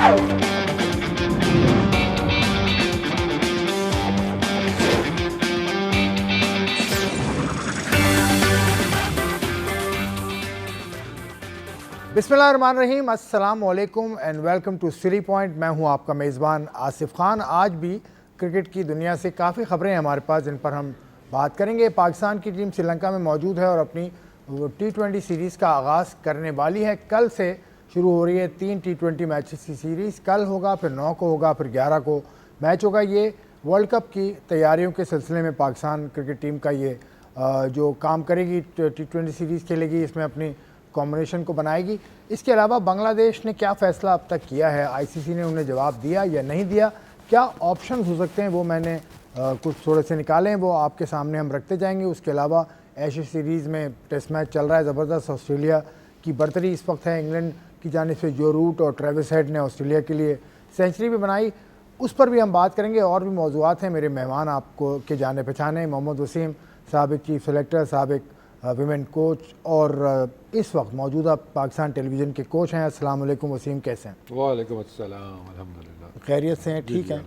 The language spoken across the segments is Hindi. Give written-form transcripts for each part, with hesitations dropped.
बिस्मिल्लाहिर्रहमानिर्रहीम, अस्सलाम वालेकुम एंड वेलकम टू सीरी पॉइंट। मैं हूं आपका मेज़बान आसिफ खान। आज भी क्रिकेट की दुनिया से काफ़ी ख़बरें हैं हमारे पास जिन पर हम बात करेंगे। पाकिस्तान की टीम श्रीलंका में मौजूद है और अपनी T20 सीरीज़ का आगाज़ करने वाली है। कल से शुरू हो रही है 3 T20 मैचेस की सीरीज़। कल होगा, फिर 9 को होगा, फिर 11 को मैच होगा। ये वर्ल्ड कप की तैयारियों के सिलसिले में पाकिस्तान क्रिकेट टीम का ये जो काम करेगी, T20 सीरीज़ खेलेगी, इसमें अपनी कॉम्बिनेशन को बनाएगी। इसके अलावा बांग्लादेश ने क्या फ़ैसला अब तक किया है, आईसीसी ने उन्हें जवाब दिया या नहीं दिया, क्या ऑप्शन हो सकते हैं, वो मैंने कुछ थोड़े से निकाले हैं, वो आपके सामने हम रखते जाएंगे। उसके अलावा एशिया सीरीज़ में टेस्ट मैच चल रहा है ज़बरदस्त। ऑस्ट्रेलिया की बर्तरी इस वक्त है इंग्लैंड की जानिब से। जो रूट और ट्रेविस हेड ने ऑस्ट्रेलिया के लिए सेंचुरी भी बनाई, उस पर भी हम बात करेंगे। और भी मौज़ूआत हैं। मेरे मेहमान आपको के जाने पहचाने, मोहम्मद वसीम साबिक चीफ सेलेक्टर, साबिक विमेन कोच और इस वक्त मौजूदा पाकिस्तान टेलीविज़न के कोच हैं। अस्सलाम वालेकुम वसीम, कैसे हैं? वालेकुम अस्सलाम, अल्हम्दुलिल्लाह, खैरियत से हैं? ठीक हैं।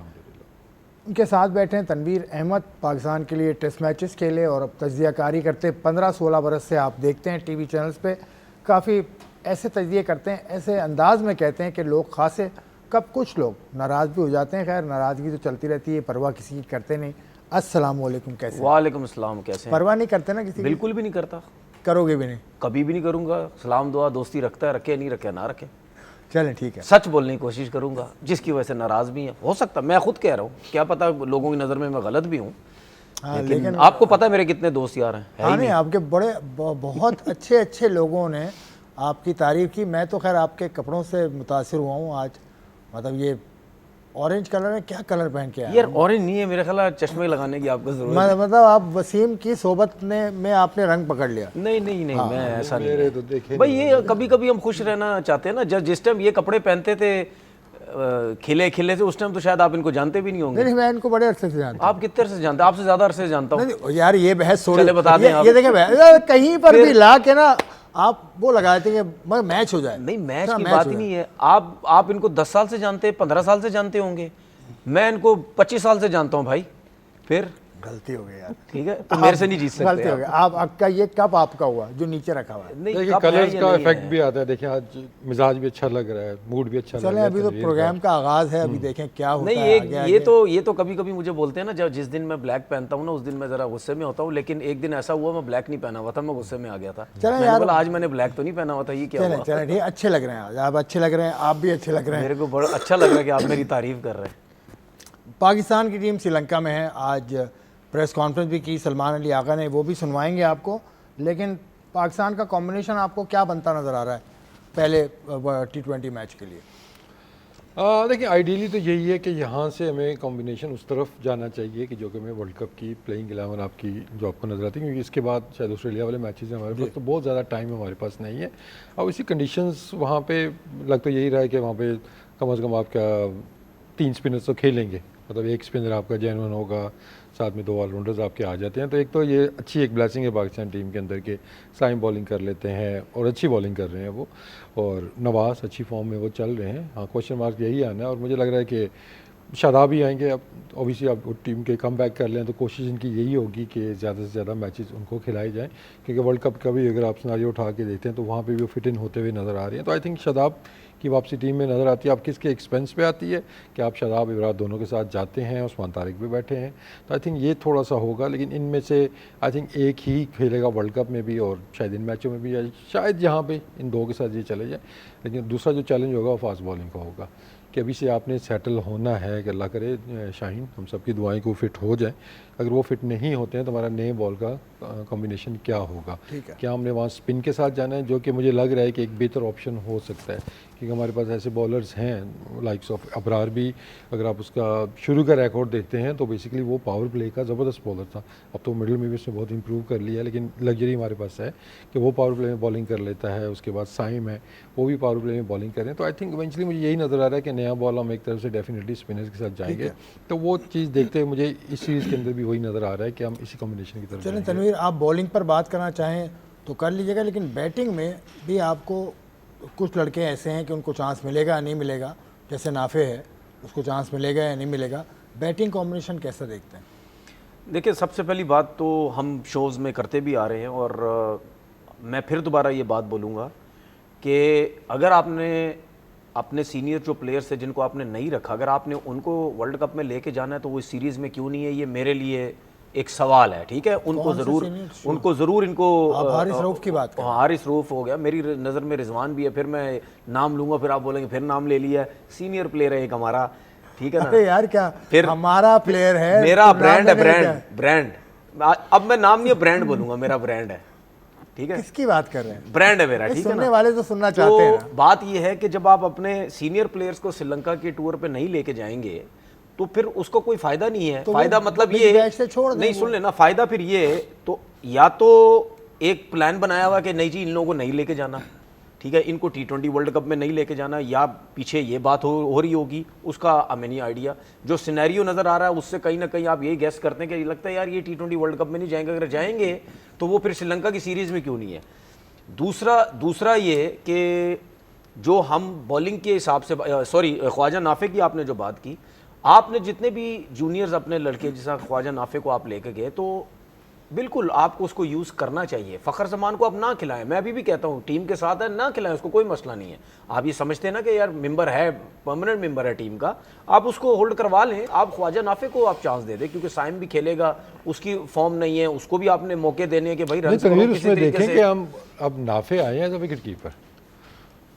उनके साथ बैठे हैं तनवीर अहमद, पाकिस्तान के लिए टेस्ट मैचेस खेले और अब तज्ज़ियाकारी करते 15-16 बरस से आप देखते हैं टीवी चैनल्स पे। काफ़ी ऐसे तज्ज़िये करते हैं, ऐसे अंदाज में कहते हैं कि लोग खासे कब कुछ लोग नाराज़ भी हो जाते हैं। खैर, नाराज़गी तो चलती रहती है, परवाह किसी की करते नहीं। अस्सलाम वालेकुम, कैसे? वालेकुम अस्सलाम, कैसे? परवाह नहीं करते ना किसी? बिल्कुल भी नहीं करता, करोगे भी नहीं? कभी भी नहीं करूंगा। सलाम दुआ दोस्ती रखता है, रखे नहीं रखे ना रखे। चलें, ठीक है। सच बोलने की कोशिश करूंगा, जिसकी वजह से नाराज भी है। हो सकता मैं खुद कह रहा हूँ, क्या पता लोगों की नज़र में मैं गलत भी हूँ। हाँ, लेकिन आपको पता है मेरे कितने दोस्त यार हैं। हाँ, नहीं, आपके बड़े बहुत अच्छे अच्छे लोगों ने आपकी तारीफ़ की। मैं तो खैर आपके कपड़ों से मुतासिर हुआ हूँ आज। मतलब ये ऑरेंज कलर है, क्या कलर पहन के आया? यार ऑरेंज नहीं है, मेरे ख्याल चश्मे लगाने की आपको जरूरत है। मतलब आप वसीम की सोबत में आपने रंग पकड़ लिया। नहीं नहीं नहीं, मैं ऐसा नहीं मेरे तो देखे भाई। ये कभी कभी हम खुश रहना चाहते हैं ना। जिस टाइम ये कपड़े पहनते थे खिले खिले से, उस टाइम तो शायद आप इनको जानते भी नहीं होंगे। नहीं, मैं इनको बड़े अरसे से जानता हूं। आप कितने अरसे जानते हैं? आपसे ज्यादा अरसे से जानता हूँ यार। ये बहस छोड़िए, बता दें ये देखें कहीं पर भी ला के ना आप वो लगाए थे कि मैच हो जाए। नहीं, मैच की बात ही नहीं है। आप इनको 10 साल से जानते हैं, 15 साल से जानते होंगे। मैं इनको 25 साल से जानता हूँ भाई। फिर गलती हो गई यार, ठीक है, तो मेरे से नहीं जीत सकते। गलती हो गई। आपका ये कप आपका हुआ जो नीचे रखा हुआ है। देखिए कलर्स का इफेक्ट भी आता है। देखिए आज मिजाज भी अच्छा लग रहा है, मूड भी अच्छा लग रहा है। अभी तो प्रोग्राम का आगाज है, अभी देखें क्या होता है। नहीं, ये तो कभी कभी मुझे बोलते हैं ना, जब जिस दिन मैं ब्लैक पहनता हूँ ना, उस दिन मैं जरा गुस्से में होता हूँ। लेकिन एक दिन ऐसा हुआ, मैं ब्लैक नहीं पहना हुआ था, मैं गुस्से में आ गया था। चलें यार, आज मैंने ब्लैक तो नहीं पहना हुआ था, ये क्या हुआ? चलें ठीक, अच्छे लग रहे हैं आप, अच्छे लग रहे हैं आप, भी अच्छे लग रहे हैं। मेरे को बड़ा अच्छा लग रहा है कि आप मेरी तारीफ कर रहे हैं। पाकिस्तान की टीम श्रीलंका में है। आज प्रेस कॉन्फ्रेंस भी की सलमान अली आगा ने, वो भी सुनवाएंगे आपको। लेकिन पाकिस्तान का कॉम्बिनेशन आपको क्या बनता नज़र आ रहा है पहले T20 मैच के लिए? देखिए आइडियली तो यही है कि यहाँ से हमें कॉम्बिनेशन उस तरफ जाना चाहिए कि जो कि हमें वर्ल्ड कप की प्लेइंग 11 आपकी जो आपको नज़र आती है, क्योंकि इसके बाद शायद ऑस्ट्रेलिया वाले मैचेस हैं हमारे पास, तो बहुत ज़्यादा टाइम हमारे पास नहीं है। अब इसी कंडीशंस वहाँ पे लग तो यही रहा है कि वहाँ पे कम से कम आपका 3 स्पिनर्स तो खेलेंगे। मतलब एक स्पिनर आपका जेन्युइन होगा, साथ में 2 ऑलराउंडर्स आपके आ जाते हैं। तो एक तो ये अच्छी एक ब्लेसिंग है पाकिस्तान टीम के अंदर के साइम बॉलिंग कर लेते हैं और अच्छी बॉलिंग कर रहे हैं वो, और नवाज अच्छी फॉर्म में वो चल रहे हैं। हाँ, क्वेश्चन मार्क यही आना है और मुझे लग रहा है कि शादाब भी आएंगे। अब ऑब्वियसली आप टीम के कम बैक कर लें तो कोशिश इनकी यही होगी कि ज़्यादा से ज़्यादा मैचेस उनको खिलाए जाएँ, क्योंकि वर्ल्ड कप का भी अगर आप सिनारियो उठा के देखते हैं तो वहाँ पे भी वो फिट इन होते हुए नज़र आ रही हैं। तो आई थिंक शादाब की वापसी टीम में नज़र आती है। आप किसके एक्सपेंस पे आती है कि आप शादाब इबरार दोनों के साथ जाते हैं, उस्मान तारिक भी बैठे हैं, तो आई थिंक ये थोड़ा सा होगा। लेकिन इनमें से आई थिंक एक ही खेलेगा वर्ल्ड कप में भी और शायद इन मैचों में भी, शायद यहाँ पे इन 2 के साथ ये चले जाए। लेकिन दूसरा जो चैलेंज होगा वो फास्ट बॉलिंग का होगा कि अभी से आपने सेटल होना है कि अल्लाह करे शाहीन हम सबकी दुआएं को फिट हो जाए। अगर वो फिट नहीं होते हैं तो हमारा नए बॉल का कॉम्बिनेशन क्या होगा? क्या हमने वहाँ स्पिन के साथ जाना है, जो कि मुझे लग रहा है कि एक बेहतर ऑप्शन हो सकता है, क्योंकि हमारे पास ऐसे बॉलर्स हैं लाइक्स ऑफ अबरार भी। अगर आप उसका शुरू का रिकॉर्ड देखते हैं तो बेसिकली वो पावर प्ले का ज़बरदस्त बॉलर था। अब तो मिडिल में भी उसने बहुत इंप्रूव कर लिया है, लेकिन लग्जरी हमारे पास है कि वो पावर प्ले में बॉलिंग कर लेता है। उसके बाद साइम है, वो भी पावर प्ले में बॉलिंग कर रहे हैं। तो आई थिंक इवेंचुअली मुझे यही नज़र आ रहा है कि नया बॉल हम एक तरफ से डेफिनेटली स्पिनर्स के साथ जाएंगे। तो वो चीज़ देखते हुए मुझे इस सीरीज़ के अंदर भी वही नज़र आ रहा है कि हम इसी कॉम्बिनेशन की तरफ चलें तनवीर, आप बॉलिंग पर बात करना चाहें तो कर लीजिएगा, लेकिन बैटिंग में भी आपको कुछ लड़के ऐसे हैं कि उनको चांस मिलेगा नहीं मिलेगा, जैसे नाफे है, उसको चांस मिलेगा या नहीं मिलेगा? बैटिंग कॉम्बिनेशन कैसा देखते हैं? देखिए, सबसे पहली बात तो हम शोज़ में करते भी आ रहे हैं और मैं फिर दोबारा ये बात बोलूँगा कि अगर आपने अपने सीनियर जो प्लेयर्स थे जिनको आपने नहीं रखा, अगर आपने उनको वर्ल्ड कप में लेके जाना है तो वो इस सीरीज़ में क्यों नहीं है, ये मेरे लिए एक सवाल है। ठीक है, उनको ज़रूर इनको आप हारिस रऊफ की बात करें। हारिस रऊफ हो गया, मेरी नज़र में रिजवान भी है, फिर मैं नाम लूँगा, फिर आप बोलेंगे फिर नाम ले लिया। सीनियर प्लेयर है एक हमारा, ठीक है ना। अरे यार, क्या फिर हमारा प्लेयर है, मेरा तो ब्रांड है, नाम लेने का ब्रांड। अब मैं नाम नहीं, ब्रांड बोलूंगा, मेरा ब्रांड है। ठीक है, किसकी बात कर रहे हैं? ब्रांड है मेरा। ठीक है सुनने ना, वाले तो सुनना चाहते हैं ना। तो बात यह है कि जब आप अपने सीनियर प्लेयर्स को श्रीलंका के टूर पे नहीं लेके जाएंगे तो फिर उसको कोई फायदा नहीं है। तो फायदा वो मतलब बिग ये बैश से छोड़ दें नहीं, वो। सुन लेना, फायदा फिर ये है, तो या तो एक प्लान बनाया हुआ कि नहीं जी इन लोगों को नहीं लेके जाना, ठीक है, इनको T20 वर्ल्ड कप में नहीं लेके जाना, या पीछे ये बात हो रही होगी, उसका हमें नहीं आइडिया। जो सिनेरियो नज़र आ रहा है उससे कहीं ना कहीं आप यही गेस करते हैं कि लगता है यार ये T20 वर्ल्ड कप में नहीं जाएंगे, अगर जाएंगे तो वो फिर श्रीलंका की सीरीज़ में क्यों नहीं है। दूसरा ये कि जो हम बॉलिंग के हिसाब से, सॉरी, ख्वाजा नाफे की आपने जो बात की, आपने जितने भी जूनियर्स अपने लड़के जैसा ख्वाजा नाफे को आप लेके गए, तो बिल्कुल आपको उसको यूज़ करना चाहिए। फ़खर जमान को आप ना खिलाएं, मैं अभी भी कहता हूँ टीम के साथ है, ना खिलाएं उसको, कोई मसला नहीं है। आप ये समझते हैं ना कि यार मेंबर है, परमानेंट मेंबर है टीम का, आप उसको होल्ड करवा लें। आप ख्वाजा नाफे को आप चांस दे दें, क्योंकि साइम भी खेलेगा, उसकी फॉर्म नहीं है, उसको भी आपने मौके देने हैं कि भाई रन तनवीर उसमें देखें कि हम अब नाफे आए हैं एज अ विकेट कीपर,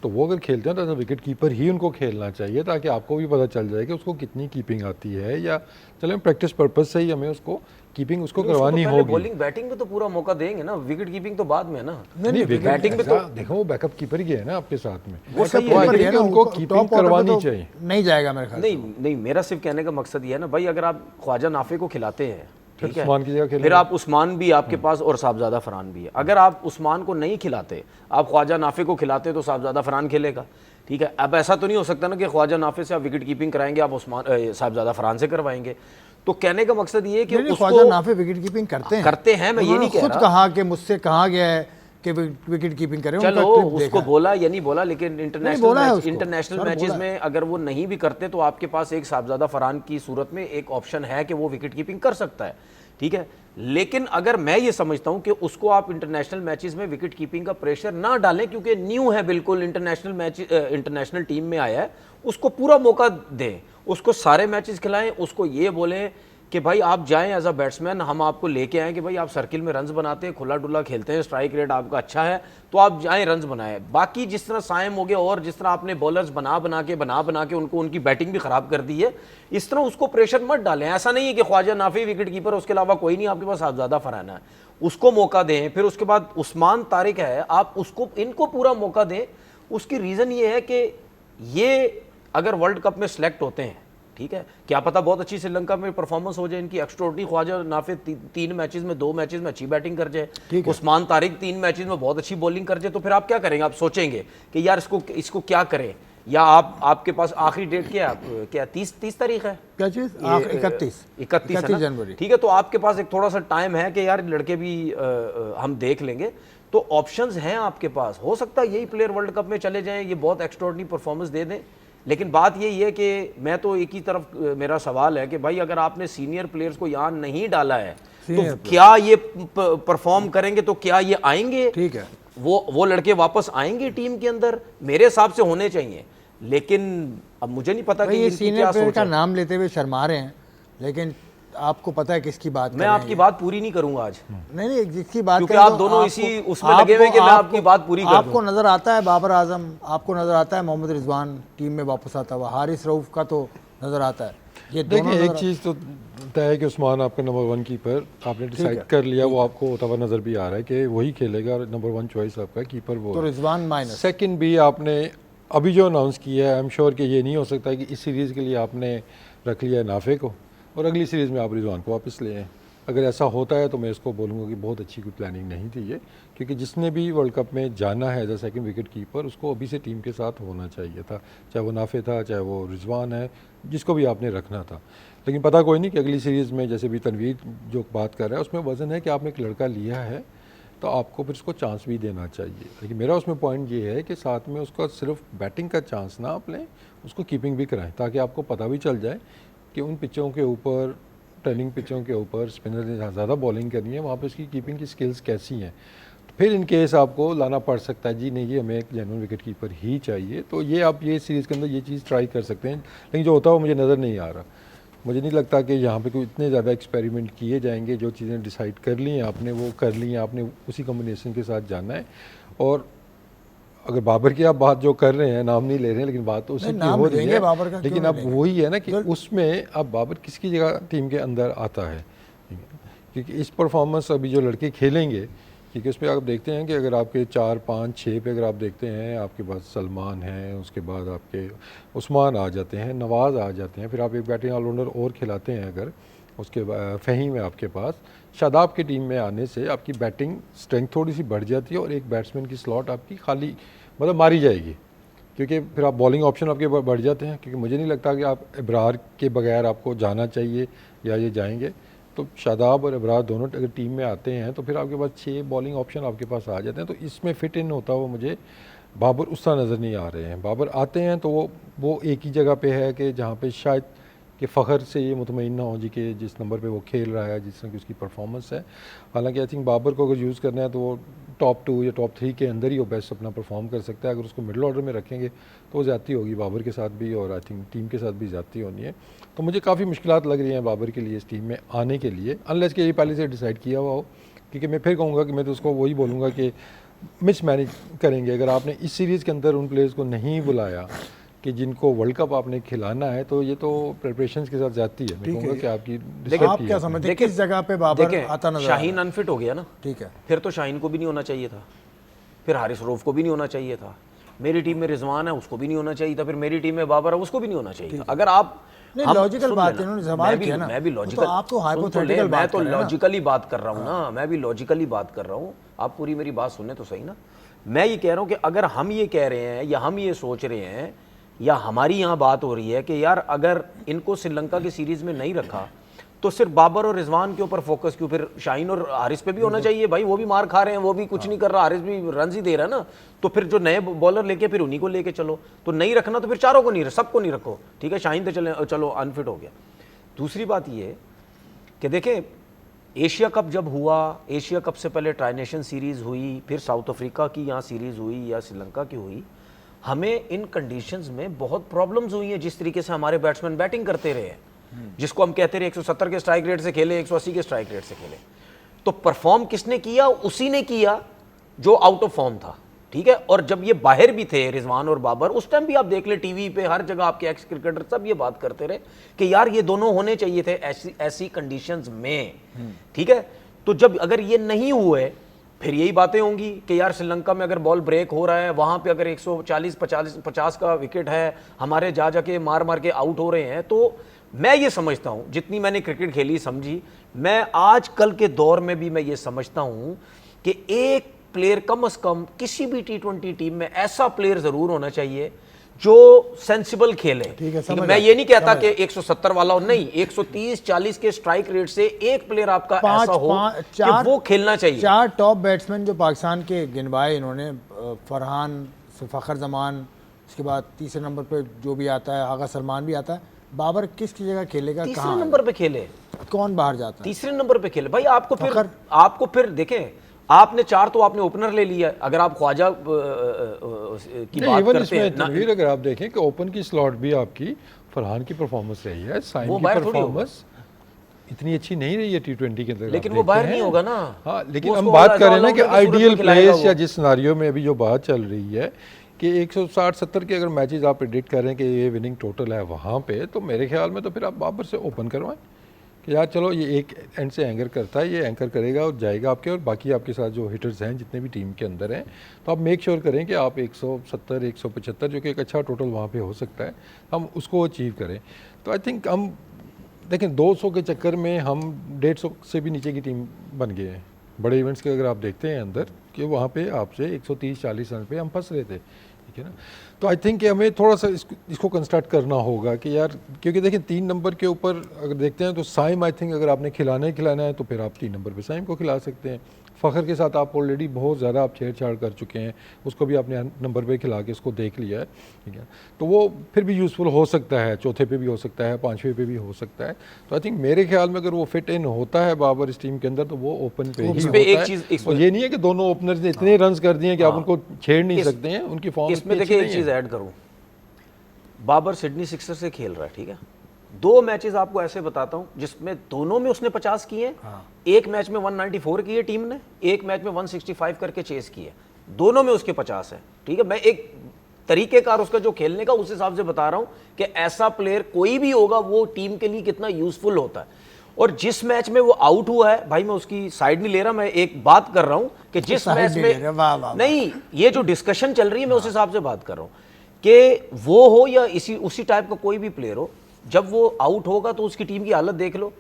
तो वो अगर खेलते हैं तो एज अ विकेट कीपर ही उनको खेलना चाहिए, ताकि आपको भी पता चल जाए कि उसको कितनी कीपिंग आती है, या चले प्रैक्टिस पर्पज से ही हमें उसको कीपिंग उसको करवानी होगी। बॉलिंग बैटिंग में तो पूरा मौका देंगे ना, विकेट कीपिंग तो बाद में है ना। नहीं, बैटिंग में तो देखो वो बैकअप कीपर ही है ना आपके साथ में, वो सही बैकअप है, कीपर लेकिन है ना, उनको टॉप कीपिंग ऑर्डर पे करवानी तो चाहिए। नहीं जाएगा मेरे ख्याल से। नहीं, मेरा सिर्फ कहने का मकसद ये है ना भाई, अगर आप ख्वाजा नाफे को खिलाते हैं, ठीक है, उस्मान की जगह खेलेंगे। फिर आप उस्मान भी आपके पास और साहबजादा फरहान भी है। अगर आप उस्मान को नहीं खिलाते, आप ख्वाजा नाफे को खिलाते तो साहबजादा फरहान खेलेगा। ठीक है, अब ऐसा तो नहीं हो सकता ना कि ख्वाजा नाफे से आप विकेट कीपिंग कराएंगे, आप उस्मान साहबजादा फरहान से करवाएंगे। तो कहने का मकसद ये है कि नहीं, ख्वाजा नाफे विकेट कीपिंग करते हैं, मैं ये नहीं कह खुद रहा। कहा कि मुझसे कहा गया है कि विकेट कीपिंग करें। चलो उनका क्लिप उसको देखा। बोला या नहीं बोला, लेकिन बोला है इंटरनेशनल उसको। सर, मैचेस बोला में अगर वो नहीं भी करते तो आपके पास एक साहबजादा फरहान की सूरत में एक ऑप्शन है कि वो विकेट कीपिंग कर सकता है। ठीक है, लेकिन अगर मैं ये समझता हूं कि उसको आप इंटरनेशनल मैचेस में विकेट कीपिंग का प्रेशर ना डालें, क्योंकि न्यू है बिल्कुल, इंटरनेशनल टीम में आया है, उसको पूरा मौका दें, उसको सारे मैचेस खिलाएं, उसको ये बोलें कि भाई आप जाएं एज अ बैट्समैन, हम आपको लेके आएँ कि भाई आप सर्किल में रन्स बनाते हैं, खुला डुला खेलते हैं, स्ट्राइक रेट आपका अच्छा है, तो आप जाएं रन्स बनाएं। बाकी जिस तरह साइम हो गया और जिस तरह आपने बॉलर्स बना बना के उनको उनकी बैटिंग भी खराब कर दी है, इस तरह उसको प्रेशर मत डालें। ऐसा नहीं है कि ख्वाजा नाफी विकेट कीपर, उसके अलावा कोई नहीं आपके पास साहबजादा फरहान है, उसको मौका दें। फिर उसके बाद उस्मान तारिक है, आप उसको, इनको पूरा मौका दें। उसकी रीज़न ये है कि ये अगर वर्ल्ड कप में सिलेक्ट होते हैं, ठीक है, क्या पता बहुत अच्छी श्रीलंका में परफॉर्मेंस हो जाए इनकी, एक्स्ट्राऑर्डिनरी। ख्वाजा नाफे 3 मैचेस में 2 मैचेस में अच्छी बैटिंग कर जाए, उस्मान तारिक 3 मैचेस में बहुत अच्छी बॉलिंग कर जाए, तो फिर आप क्या करेंगे? आप सोचेंगे कि यार इसको क्या करें, या आपके पास आखिरी डेट क्या है, क्या 30 तारीख है, क्या चीज? 31 जनवरी। ठीक है, तो आपके पास एक थोड़ा सा टाइम है कि यार लड़के भी हम देख लेंगे, तो ऑप्शंस हैं आपके पास। हो सकता है यही प्लेयर वर्ल्ड कप में चले जाएं, ये बहुत एक्स्ट्राऑर्डिनरी परफॉर्मेंस दे दें, लेकिन बात यही है कि मैं तो एक ही तरफ मेरा सवाल है कि भाई अगर आपने सीनियर प्लेयर्स को यहाँ नहीं डाला है तो क्या ये परफॉर्म करेंगे, तो क्या ये आएंगे? ठीक है, वो लड़के वापस आएंगे टीम के अंदर, मेरे हिसाब से होने चाहिए। लेकिन अब मुझे नहीं पता कि ये इनकी सीनियर क्या प्लेयर सोच का है। नाम लेते हुए शर्मा रहे हैं, लेकिन आपको पता है किसकी बात कर मैं रहे हैं आपकी ये। बात पूरी नहीं करूंगा आज, नहीं, जिसकी बात क्योंकि कर रहे आप हो, दोनों इसी उसमें लगे हुए हैं कि मैं आपकी बात पूरी कर दूं। आपको नजर आता है बाबर आजम, आपको नजर आता है मोहम्मद रिजवान टीम में वापस आता हुआ, हारिस रऊफ का तो नजर आता है। ये दोनों देखिए, एक चीज़ तो तय है कि उस्मान आपका नंबर 1 कीपर आपने डिसाइड कर लिया, वो आपको होता हुआ नज़र भी आ रहा है कि वही खेलेगा, नंबर 1 चॉइस आपका कीपर वो तो रिजवान माइनस। सेकंड भी आपने अभी जो अनाउंस किया है, आई एम श्योर कि ये नहीं हो सकता कि इस सीरीज़ के लिए आपने रख लिया है नाफे को और अगली सीरीज़ में आप रिजवान को वापस ले आए। अगर ऐसा होता है तो मैं इसको बोलूँगा कि बहुत अच्छी कोई प्लानिंग नहीं थी ये, क्योंकि जिसने भी वर्ल्ड कप में जाना है as a second wicket keeper, उसको अभी से टीम के साथ होना चाहिए था, चाहे वो नाफे था, चाहे वो रिजवान है, जिसको भी आपने रखना था। लेकिन पता कोई नहीं कि अगली सीरीज़ में, जैसे भी तनवीर जो बात कर रहा है, उसमें वजन है कि आपने एक लड़का लिया है तो आपको फिर उसको चांस भी देना चाहिए। लेकिन मेरा उसमें पॉइंट ये है कि साथ में उसका सिर्फ बैटिंग का चांस ना आप लें, उसको कीपिंग भी कराएं, ताकि आपको पता भी चल जाए कि उन पिचों के ऊपर, टर्निंग पिचों के ऊपर स्पिनर ने जहाँ ज़्यादा बॉलिंग करनी है वहाँ पर उसकी कीपिंग की स्किल्स कैसी हैं। फिर इन केस आपको लाना पड़ सकता है जी नहीं ये हमें एक जेन्युइन विकेट कीपर ही चाहिए, तो ये आप ये सीरीज़ के अंदर ये चीज़ ट्राई कर सकते हैं। लेकिन जो होता है वो मुझे नज़र नहीं आ रहा। मुझे नहीं लगता कि यहाँ पे कोई इतने ज़्यादा एक्सपेरिमेंट किए जाएंगे। जो चीज़ें डिसाइड कर ली हैं आपने वो कर ली हैं, आपने उसी कम्बिनेशन के साथ जाना है। और अगर बाबर की आप बात जो कर रहे हैं, नाम नहीं ले रहे हैं, लेकिन बात तो उसी की हो रही है, बाबर का लेकिन अब वही है ना कि उसमें अब बाबर किसकी जगह टीम के अंदर आता है, क्योंकि इस परफॉर्मेंस अभी जो लड़के खेलेंगे, क्योंकि उस पर आप देखते हैं कि अगर आपके 4, 5, 6 पे अगर आप देखते हैं आपके पास सलमान है, उसके बाद आपके उस्मान आ जाते हैं, नवाज़ आ जाते हैं, फिर आप एक बैटिंग ऑलराउंडर और खिलाते हैं अगर उसके फ़हीम है आपके पास, शादाब की टीम में आने से आपकी बैटिंग स्ट्रेंथ थोड़ी सी बढ़ जाती है और एक बैट्समैन की स्लॉट आपकी खाली मतलब मारी जाएगी, क्योंकि फिर आप बॉलिंग ऑप्शन आपके बढ़ जाते हैं। क्योंकि मुझे नहीं लगता कि आप इब्रार के बगैर आपको जाना चाहिए या ये जाएंगे। तो शादाब और इब्रार दोनों अगर टीम में आते हैं तो फिर आपके पास 6 बॉलिंग ऑप्शन आपके पास आ जाते हैं। तो इसमें फिट इन होता हुआ मुझे बाबर उस तरह नज़र नहीं आ रहे हैं। बाबर आते हैं तो वो एक ही जगह पे है कि जहाँ पे शायद कि फ़ख्र से ये मुतमईन ना हो जी कि जिस नंबर पे वो खेल रहा है, जिस तरह की उसकी परफॉर्मेंस है। हालांकि आई थिंक बाबर को अगर यूज़ करना है तो वो टॉप 2 या टॉप 3 के अंदर ही वो बेस्ट अपना परफॉर्म कर सकता है। अगर उसको मिडिल ऑर्डर में रखेंगे तो वो ज़्यादती होगी बाबर के साथ भी, और आई थिंक टीम के साथ भी ज़्यादती होनी है। तो मुझे काफ़ी मुश्किलात लग रही हैं बाबर के लिए इस टीम में आने के लिए, अनलेस कि ये पहले से डिसाइड किया हुआ हो। क्योंकि मैं फिर कहूँगा कि मैं तो उसको वही बोलूँगा कि मिस मैनेज करेंगे। अगर आपने इस सीरीज़ के अंदर उन प्लेयर्स को नहीं बुलाया कि जिनको वर्ल्ड कप आपने खिलाना है, तो ये तो प्रिपरेशंस के साथ जाती है। मैं कहूँगा कि आपकी देखिए आप क्या समझते हैं किस जगह पे बाबर आता नजर? शाहीन अनफिट हो गया ना, ठीक है, फिर तो शाहीन को भी नहीं होना चाहिए था, फिर हारिस रऊफ को भी नहीं होना चाहिए था। मेरी टीम में रिजवान है, उसको भी नहीं होना चाहिए था। फिर मेरी टीम में बाबर है, उसको भी नहीं होना चाहिए था। अगर आप लॉजिकल बात है, उन्होंने सवाल किया ना। मैं भी लॉजिकल, आप तो हाइपोथेटिकल बात कर रहे हैं ना। लॉजिकली बात कर रहा हूँ ना, मैं भी लॉजिकली बात कर रहा हूँ। आप पूरी मेरी बात सुने तो सही ना। मैं ये कह रहा हूँ कि अगर हम ये कह रहे हैं या हम ये सोच रहे हैं या हमारी यहाँ बात हो रही है कि यार अगर इनको श्रीलंका की सीरीज में नहीं रखा तो सिर्फ बाबर और रिजवान के ऊपर फोकस क्यों? फिर शाहीन और हारिस पे भी होना चाहिए भाई, वो भी मार खा रहे हैं, वो भी कुछ नहीं कर रहा, हारिस भी रन ही दे रहा है ना। तो फिर जो नए बॉलर लेके फिर उन्हीं को लेके चलो। तो नहीं रखना तो फिर चारों को नहीं, सबको नहीं रखो, ठीक है। शाहीन तो चलो अनफिट हो गया। दूसरी बात ये कि देखें एशिया कप जब हुआ, एशिया कप से पहले ट्राई नेशन सीरीज़ हुई, फिर साउथ अफ्रीका की यहाँ सीरीज़ हुई या श्रीलंका की हुई, हमें इन कंडीशंस में बहुत प्रॉब्लम्स हुई हैं। जिस तरीके से हमारे बैट्समैन बैटिंग करते रहे हैं, जिसको हम कहते रहे 170 के स्ट्राइक रेट से खेले, 180 के स्ट्राइक रेट से खेले, तो परफॉर्म किसने किया? उसी ने किया जो आउट ऑफ फॉर्म था, ठीक है। और जब ये बाहर भी थे रिजवान और बाबर, उस टाइम भी आप देख ले टीवी पे हर जगह आपके एक्स क्रिकेटर सब ये बात करते रहे कि यार ये दोनों होने चाहिए थे ऐसी कंडीशंस में, ठीक है। तो जब अगर ये नहीं हुए फिर यही बातें होंगी कि यार श्रीलंका में अगर बॉल ब्रेक हो रहा है, वहां पे अगर 140-50 का विकेट है, हमारे जाके मार मार के आउट हो रहे हैं। तो मैं ये समझता हूं, जितनी मैंने क्रिकेट खेली समझी, मैं आज कल के दौर में भी मैं ये समझता हूं कि एक प्लेयर कम से कम किसी भी T20 टीम में ऐसा प्लेयर जरूर होना चाहिए जो सेंसिबल खेले। ठीक है, मैं ये नहीं कहता कि 170 वाला हो, नहीं, 130-40 के स्ट्राइक रेट से एक प्लेयर आपका ऐसा हो कि वो खेलना चाहिए। 4 टॉप बैट्समैन जो पाकिस्तान के गिनवाए इन्होंने, फरहान, फ़खर जमान, उसके बाद तीसरे नंबर पे जो भी आता है आगा सलमान भी आता है। बाबर किसकी जगह खेलेगा? तीसरे नंबर पे खेले, कौन बाहर जाता है? तीसरे नंबर पे खेले भाई। आपको फिर देखें, आपने 4 तो आपने ओपनर ले लिया। अगर आप ख्वाजा की बात करते हैं ना, अगर आप देखें कि ओपन की स्लॉट भी आपकी फरहान की परफॉर्मेंस रही है, साइन की परफॉर्मेंस इतनी अच्छी नहीं रही है T20 के अंदर, लेकिन वो बाहर नहीं होगा ना। हाँ, लेकिन हम बात कर रहे हैं ना कि आइडियल प्लेस या जिस सिनारियो में अभी जो बात चल रही है कि 160-70 के अगर मैचेस आप प्रेडिक्ट कर रहे हैं कि ये विनिंग टोटल है वहाँ पे, तो मेरे ख्याल में तो फिर आप बाबर से ओपन करवाएं कि यार चलो ये एक एंड से एंकर करता है, ये एंकर करेगा और जाएगा आपके, और बाकी आपके साथ जो हिटर्स हैं जितने भी टीम के अंदर हैं, तो आप मेक श्योर करें कि आप 170-175 जो कि एक अच्छा टोटल वहाँ पे हो सकता है, हम उसको अचीव करें। तो आई थिंक हम देखें 200 के चक्कर में हम 150 से भी नीचे की टीम बन गए हैं। बड़े इवेंट्स के अगर आप देखते हैं अंदर कि वहाँ पे आपसे 130-40 रन पे हम फंस रहे थे, ठीक है ना। तो आई थिंक हमें थोड़ा सा इसको कंस्ट्रक्ट करना होगा कि यार, क्योंकि देखिए 3 नंबर के ऊपर अगर देखते हैं तो साइम, आई थिंक अगर आपने खिलाना है तो फिर आप 3 नंबर पे साइम को खिला सकते हैं। फ़खर के साथ आप ऑलरेडी बहुत ज़्यादा आप छेड़छाड़ कर चुके हैं, उसको भी आपने नंबर पे खिला के उसको देख लिया है, ठीक है। तो वो फिर भी यूज़फुल हो सकता है, चौथे पे भी हो सकता है, 5वें पे भी हो सकता है। तो आई थिंक मेरे ख्याल में अगर वो फिट इन होता है बाबर इस टीम के अंदर तो वो ओपन पे ही इस होता पे एक है। चीज़ और ये नहीं है कि दोनों ओपनर्स ने इतने रन्स कर दिए कि आप उनको छेड़ नहीं सकते हैं, उनकी फॉर्म इसमें देखिए एक चीज़ ऐड करूँ, बाबर सिडनी सिक्सर से खेल रहा है, ठीक है। 2 मैचेस आपको ऐसे बताता हूं जिसमें दोनों में उसने 50 किए हैं। एक मैच में 194 किए टीम ने, एक मैच में 165 करके चेस किए, दोनों में उसके 50 है, ठीक है। मैं एक तरीकेकार उसका जो खेलने का उस हिसाब से बता रहा हूं कि ऐसा प्लेयर कोई भी होगा वो टीम के लिए कितना यूजफुल होता है। और जिस मैच में वो आउट हुआ है, भाई मैं उसकी साइड नहीं ले रहा, मैं एक बात कर रहा हूं कि जिस मैच में नहीं, ये जो डिस्कशन चल रही है मैं उस हिसाब से बात कर रहा हूं कि वो हो या उसी टाइप का कोई भी प्लेयर हो, जब वो आउट होगा तो उसकी टीम की हालत देख लो,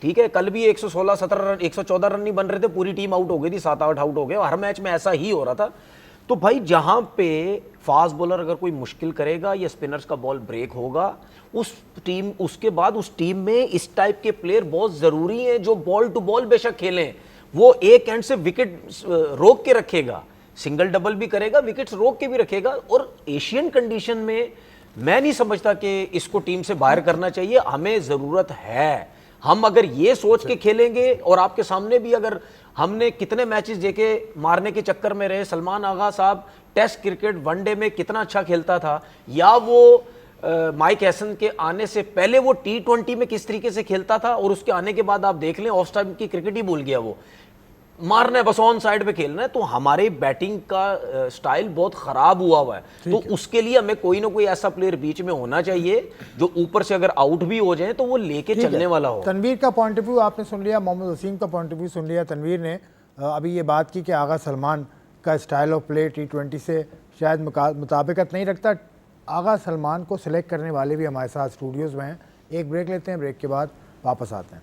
ठीक है। कल भी 116 17 रन 114 रन नहीं बन रहे थे, पूरी टीम आउट हो गई थी, 7-8 आउट हो गए, हर मैच में ऐसा ही हो रहा था। तो भाई जहां पे फास्ट बॉलर अगर कोई मुश्किल करेगा या स्पिनर्स का बॉल ब्रेक होगा, उसके बाद उस टीम में इस टाइप के प्लेयर बहुत जरूरी हैं जो बॉल टू बॉल बेशक खेलें, वो एक एंड से विकेट रोक के रखेगा, सिंगल डबल भी करेगा, विकेट्स रोक के भी रखेगा। और एशियन कंडीशन में मैं नहीं समझता कि इसको टीम से बाहर करना चाहिए, हमें जरूरत है। हम अगर ये सोच के खेलेंगे, और आपके सामने भी अगर हमने कितने मैचेस देखे मारने के चक्कर में रहे, सलमान आगा साहब टेस्ट क्रिकेट वनडे में कितना अच्छा खेलता था, या वो माइक हैसन के आने से पहले वो T20 में किस तरीके से खेलता था, और उसके आने के बाद आप देख लें ऑफ टाइम की क्रिकेट ही भूल गया, वो मारना है बस, ऑन साइड पे खेलना है। तो हमारे बैटिंग का स्टाइल बहुत खराब हुआ है, तो उसके लिए हमें कोई ना कोई ऐसा प्लेयर बीच में होना चाहिए जो ऊपर से अगर आउट भी हो जाए तो वो लेके चलने वाला हो। तनवीर का पॉइंट ऑफ व्यू आपने सुन लिया, मोहम्मद वसीम का पॉइंट ऑफ व्यू सुन लिया। तनवीर ने अभी ये बात की कि आगा सलमान का स्टाइल ऑफ प्ले T20 से शायद मुताबिकत नहीं रखता। आगा सलमान को सिलेक्ट करने वाले भी हमारे साथ स्टूडियोज़ में हैं। एक ब्रेक लेते हैं, ब्रेक के बाद वापस आते हैं।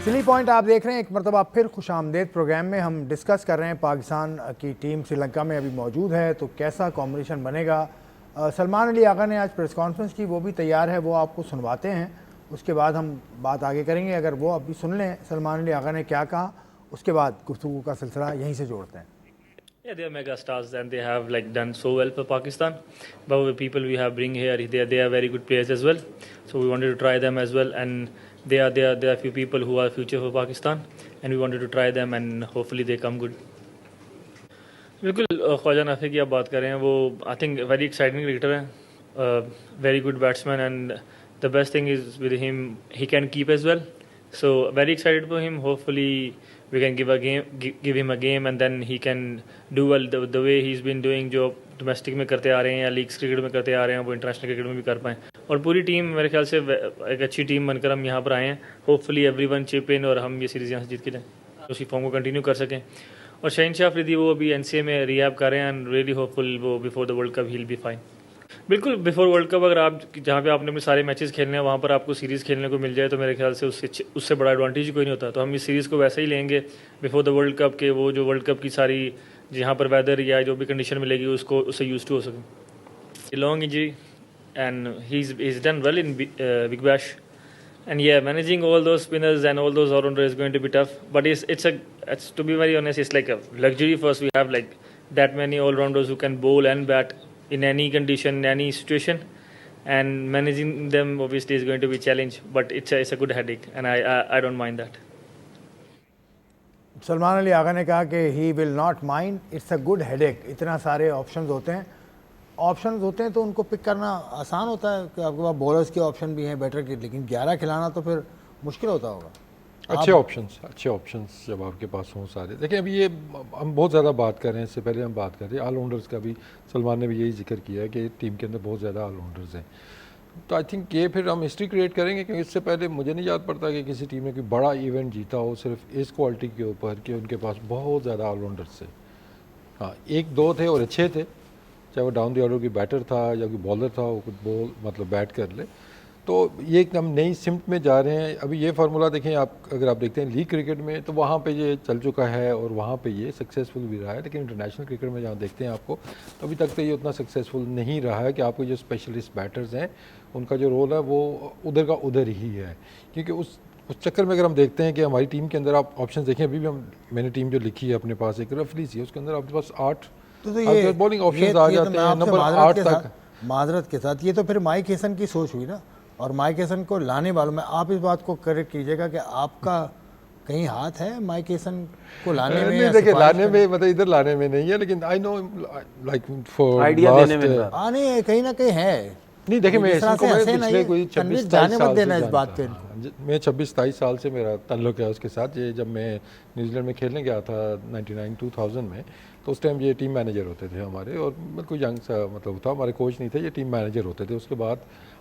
सिली पॉइंट आप देख रहे हैं, एक मरतबा फिर खुश आमदेद प्रोग्राम में हम डिस्कस कर रहे हैं पाकिस्तान की टीम श्रीलंका में अभी मौजूद है तो कैसा कॉम्बिनेशन बनेगा। सलमान अली आगा ने आज प्रेस कॉन्फ्रेंस की, वो भी तैयार है, वो आपको सुनवाते हैं, उसके बाद हम बात आगे करेंगे। अगर वो अभी सुन लें सलमान अली आगा ने क्या कहा, उसके बाद गुफ्तगू का सिलसिला यहीं से जोड़ते हैं। Yeah, they are mega stars and they have like done so well for Pakistan. But the people we have bring here, they are very good players as well. So we wanted to try them as well, and there are few people who are future for Pakistan, and we wanted to try them and hopefully they come good. बिल्कुल ख्वाजा नाफी की आप बात कर रहे हैं, वो I think very exciting cricketer है, very good batsman, and the best thing is with him he can keep as well. So very excited for him. Hopefully we can give him a game and then he can do well the way he's been doing, जो डोमेस्टिक में करते आ रहे हैं या लीग्स क्रिकेट में करते आ रहे हैं वो इंटरनेशनल क्रिकेट में भी कर पाएँ. और पूरी टीम मेरे ख्याल से एक अच्छी टीम बनकर हम यहाँ पर आए हैं. होपफुली एवरीवन चिप इन और हम ये सीरीज़ यहाँ से जीत के जाएँ, उसी फॉर्म को कंटिन्यू कर सकें. और शहीनशाह अफरीदी वो अभी NCA में रिहैब कर रहे हैं एंड रियली होपफुल वो before the world cup he will be fine. बिल्कुल बिफोर वर्ल्ड कप अगर आप जहाँ पे आपने अपने सारे मैचेस खेलने हैं वहाँ पर आपको सीरीज़ खेलने को मिल जाए तो मेरे ख्याल से उससे बड़ा एडवांटेज कोई नहीं होता. तो हम इस सीरीज़ को वैसे ही लेंगे बिफोर द वर्ल्ड कप के, वो जो वर्ल्ड कप की सारी जहाँ पर वेदर या जो भी कंडीशन मिलेगी उसको उससे यूज टू हो सकें. Long injury and he is done well in big bash, and yeah, managing all those spinners and all those all-rounders is going to be tough, but it's to be very honest, it's like a luxury for us. We have like that many all-rounders who can bowl and bat in any condition, in any situation, and managing them obviously is going to be a challenge, but it's a good headache, and I don't mind that. Salman Ali Agha ने कहा कि he will not mind, it's a good headache. इतना सारे ऑप्शंस होते हैं तो उनको पिक करना आसान होता है कि आपके पास बॉलर्स के ऑप्शन भी हैं बैटर के, लेकिन 11 खिलाना तो फिर मुश्किल होता होगा। अच्छे ऑप्शंस जब आपके पास हों सारे। देखिए अभी ये हम बहुत ज़्यादा बात कर रहे हैं, इससे पहले हम बात कर रहे हैं ऑलराउंडर्स का भी। सलमान ने भी यही जिक्र किया है कि टीम के अंदर बहुत ज़्यादा ऑलराउंडर्स हैं, तो आई थिंक ये फिर हम हिस्ट्री क्रिएट करेंगे, क्योंकि इससे पहले मुझे नहीं याद पड़ता कि किसी टीम ने कोई बड़ा इवेंट जीता हो सिर्फ इस क्वालिटी के ऊपर कि उनके पास बहुत ज़्यादा ऑलराउंडर्स थे। हाँ, एक दो थे और अच्छे थे, चाहे वो डाउन द ऑर्डर की बैटर था या कोई बॉलर था, वो कुछ बॉल मतलब बैट कर ले। तो ये एकदम नई सिमट में जा रहे हैं। अभी ये फार्मूला देखें आप, अगर आप देखते हैं लीग क्रिकेट में तो वहाँ पे ये चल चुका है और वहाँ पे ये सक्सेसफुल भी रहा है, लेकिन इंटरनेशनल क्रिकेट में जहाँ देखते हैं आपको, तो अभी तक तो ये उतना सक्सेसफुल नहीं रहा है कि आपको जो स्पेशलिस्ट बैटर्स हैं उनका जो रोल है वो उधर का उधर ही है। क्योंकि उस चक्कर में अगर हम देखते हैं कि हमारी टीम के अंदर आप ऑप्शन देखें, अभी भी मैंने टीम जो लिखी है अपने पास एक रफली सी, उसके अंदर आपके पास 8 तो बॉलिंग ऑप्शन आ जाते हैं नंबर 8 तक। माजरत के साथ ये तो फिर माइक हेसन की सोच हुई ना, और माइक हेसन को लाने वालों में आप इस बात को करेक्ट कीजिएगा कि आपका कहीं हाथ है माइक हेसन को लाने में? नहीं देखिए, लाने में मतलब इधर लाने में नहीं है, लेकिन I know like for idea देने में आने कहीं ना कहीं है। नहीं देखिए, मैं इसको पिछले कोई 26-27 साल से इस बात पे मैं 26-27 साल से मेरा ताल्लुक है उसके साथ। ये जब मैं न्यूजीलैंड में खेलने गया था 99-2000 में, तो उस टाइम ये टीम मैनेजर होते थे हमारे, और बिल्कुल यंग सा मतलब था, हमारे कोच नहीं थे, ये टीम मैनेजर होते थे। उसके बाद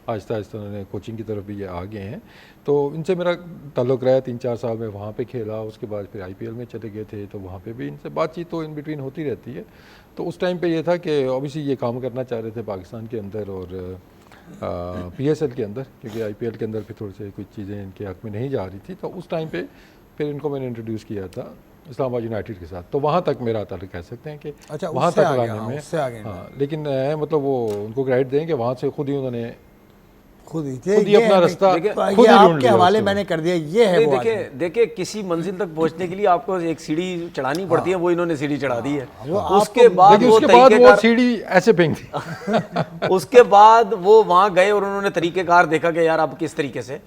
आहिस्ता आहिस्ता उन्होंने कोचिंग की तरफ भी ये आ गए हैं, तो इनसे मेरा ताल्लुक रहा 3-4 साल में वहाँ पे खेला। उसके बाद फिर IPL में चले गए थे, तो वहाँ पे भी इनसे बातचीत तो इन बिटवीन होती रहती है। तो उस टाइम पे ये था कि ऑब्वियसली ये काम करना चाह रहे थे पाकिस्तान के अंदर और PSL के अंदर, क्योंकि IPL के अंदर फिर थोड़ी सी कुछ चीज़ें इनके हक़ में नहीं जा रही थी। तो उस टाइम पे फिर इनको मैंने इंट्रोड्यूस किया था इस्लामाबाद यूनाइटेड के साथ, तो वहाँ तक मेरा ताल्लुक कह सकते हैं कि अच्छा, वहाँ तक लाने में उससे आगे। हाँ, लेकिन मतलब वो उनको क्रेडिट दें कि वहाँ से खुद ही उन्होंने खुद ही अपना रास्ता खुद ही आपके हवाले मैंने कर दिया। ये है वो देखिए किसी मंजिल तक पहुंचने के लिए आपको एक सीढ़ी चढ़ानी पड़ती है, वो इन्होंने सीढ़ी चढ़ा दी है। उसके बाद वो सीढ़ी ऐसे फेंक दी उसके बाद वो वहां गए और उन्होंने तरीकेकार देखा कि यार अब किस तरीके से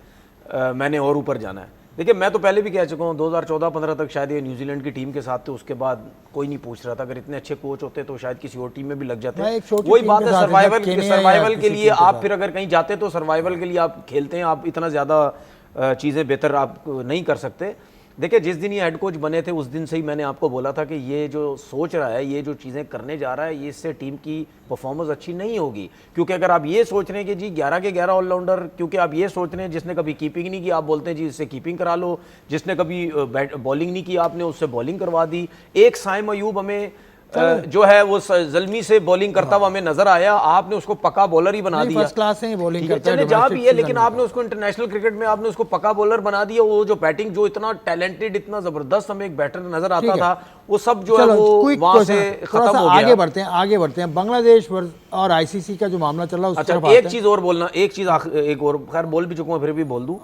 मैंने और ऊपर जाना है। देखिए मैं तो पहले भी कह चुका हूँ, 2014-15 तक शायद ये न्यूजीलैंड की टीम के साथ थे, उसके बाद कोई नहीं पूछ रहा था। अगर इतने अच्छे कोच होते तो शायद किसी और टीम में भी लग जाते। वही बात है, सर्वाइवल के लिए आप फिर अगर कहीं जाते तो सर्वाइवल के लिए आप खेलते हैं, आप इतना ज़्यादा चीज़ें बेहतर आप नहीं कर सकते। देखिए जिस दिन ये हेड कोच बने थे उस दिन से ही मैंने आपको बोला था कि ये जो सोच रहा है, ये जो चीज़ें करने जा रहा है, ये इससे टीम की परफॉर्मेंस अच्छी नहीं होगी। क्योंकि अगर आप ये सोच रहे हैं कि जी 11 के 11 ऑलराउंडर, क्योंकि आप ये सोच रहे हैं जिसने कभी कीपिंग नहीं की आप बोलते हैं जी इससे कीपिंग करा लो, जिसने कभी बॉलिंग नहीं की आपने उससे बॉलिंग करवा दी। एक साइम अयूब हमें जो है वो जल्मी से बॉलिंग करता हुआ हमें नजर आया, आपने उसको पक्का बॉलर ही बना दिया। फर्स्ट क्लास से ही बॉलिंग करता है, चले जा भी है, लेकिन आपने उसको इंटरनेशनल क्रिकेट में आपने उसको पक्का बॉलर बना दिया। वो जो बैटिंग जो इतना टैलेंटेड, इतना जबरदस्त हमें एक बैटर नजर आता था, वो सब जो है वो वहां से खत्म हो गया। आगे बढ़ते हैं बांग्लादेश और ICC का जो मामला चल रहा है। अच्छा एक चीज और बोलना, एक और खैर बोल भी चुका हूं फिर भी बोल दूं।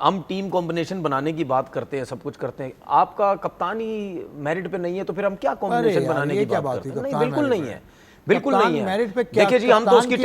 हम टीम कॉम्बिनेशन बनाने की बात करते हैं, सब कुछ करते हैं। आपका कप्तान ही मेरिट पे नहीं है तो फिर हम क्या कॉम्बिनेशन बनाने की बात करते हैं? नहीं, बिल्कुल नहीं है, बिल्कुल नहीं है। देखिए जी, हम तो उसकी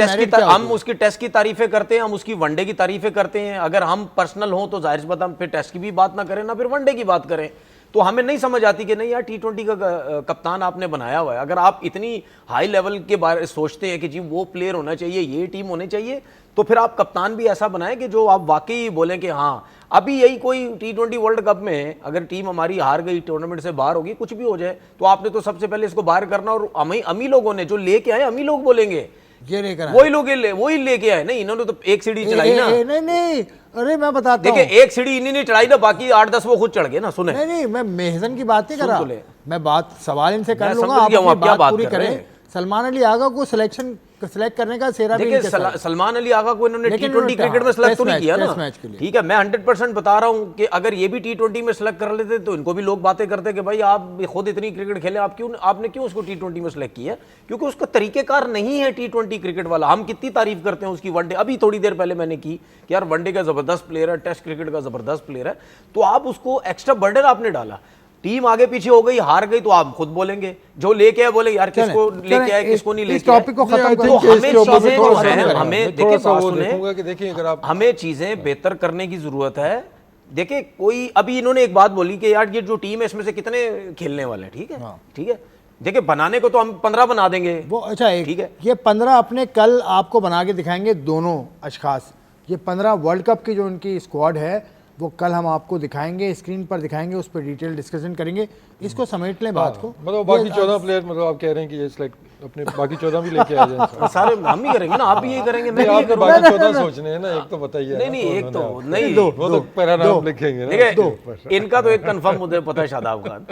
टेस्ट की तारीफें करते हैं, हम उसकी वनडे की तारीफें करते हैं। अगर हम पर्सनल हो तो जाहिर सी बात हम फिर टेस्ट की भी बात ना करें ना फिर वनडे की बात करें। तो हमें नहीं समझ आती कि नहीं यार T20 का कप्तान आपने बनाया हुआ है। अगर आप इतनी हाई लेवल के बारे सोचते हैं कि जी वो प्लेयर होना चाहिए, ये टीम होनी चाहिए, तो फिर आप कप्तान भी ऐसा बनाएं कि जो आप वाकई बोलें कि हाँ अभी यही कोई T20 वर्ल्ड कप में अगर टीम हमारी हार गई, टूर्नामेंट से बाहर होगी, कुछ भी हो जाए, तो आपने तो सबसे पहले इसको बाहर करना। और अमी लोगों ने जो लेके आए, अमी लोग बोलेंगे वही लेके आए। नहीं, इन्होंने तो एक सीढ़ी चढ़ाई ना। नहीं, अरे मैं बताता हूं, देखिए एक सीढ़ी इन्हीं ने चढ़ाई ना, बाकी 8-10 वो खुद चढ़ गए ना। सुने नहीं, मैं मेहजन की बात नहीं कर रहा, मैं बात सवाल इनसे कर लूंगा, आप क्या बात पूरी करें। सलमान अली आगा को सेलेक्ट करने का सेरा भी देखिए, सलमान अली आगा को इन्होंने T20 क्रिकेट में सेलेक्ट तो नहीं किया ना। ठीक है, मैं 100% बता रहा हूं कि अगर ये भी T20 में सेलेक्ट कर लेते तो इनको भी लोग बातें करते कि भाई आप खुद इतनी क्रिकेट खेले, आपने क्यों उसको T20 में सेलेक्ट किया? क्योंकि उसका तरीकेकार नहीं है T20 क्रिकेट वाला। हम कितनी तारीफ करते हैं उसकी वनडे, अभी थोड़ी देर पहले मैंने की कि यार वनडे का जबरदस्त प्लेयर है, टेस्ट क्रिकेट का जबरदस्त प्लेयर है, तो आप उसको एक्स्ट्रा बर्डन आपने डाला। टीम आगे पीछे हो गई, हार गई, तो आप खुद बोलेंगे, जो लेके आए बोले यार किसको लेके आए, किसको नहीं लेके आए। टॉपिक को खत्म तो हमें चीजें जो है, हमें देखिए बात सुने, देखिए अगर आप हमें चीजें बेहतर करने की जरूरत है। देखिए कोई अभी इन्होंने एक बात बोली कि यार ये जो टीम है इसमें से कितने खेलने वाले हैं, ठीक है हाँ। ठीक है, देखिए बनाने को तो हम 15 बना देंगे वो अच्छा एक ठीक है। ये 15 अपने कल आपको बना के दिखाएंगे दोनों अशखास। ये 15 वर्ल्ड कप की जो उनकी स्क्वाड है वो कल हम आपको दिखाएंगे, स्क्रीन पर दिखाएंगे, उस पर डिटेल डिस्कशन करेंगे। इसको समेट लें बात को। मतलब बाकी 14 प्लेयर, मतलब आप कह रहे हैं कि ये लाइक अपने बाकी 14 भी लेके आ जाएं। सारे हम ही करेंगे ना, आप भी यही करेंगे, मैं भी आप यही करूंगा। बाकी 14 सोचने हैं ना, एक तो बताइए। नहीं नहीं एक तो नहीं, वो तो पैरा नाम लिखेंगे ना। देखिए इनका तो एक कंफर्म मुझे पता है, शादाब खान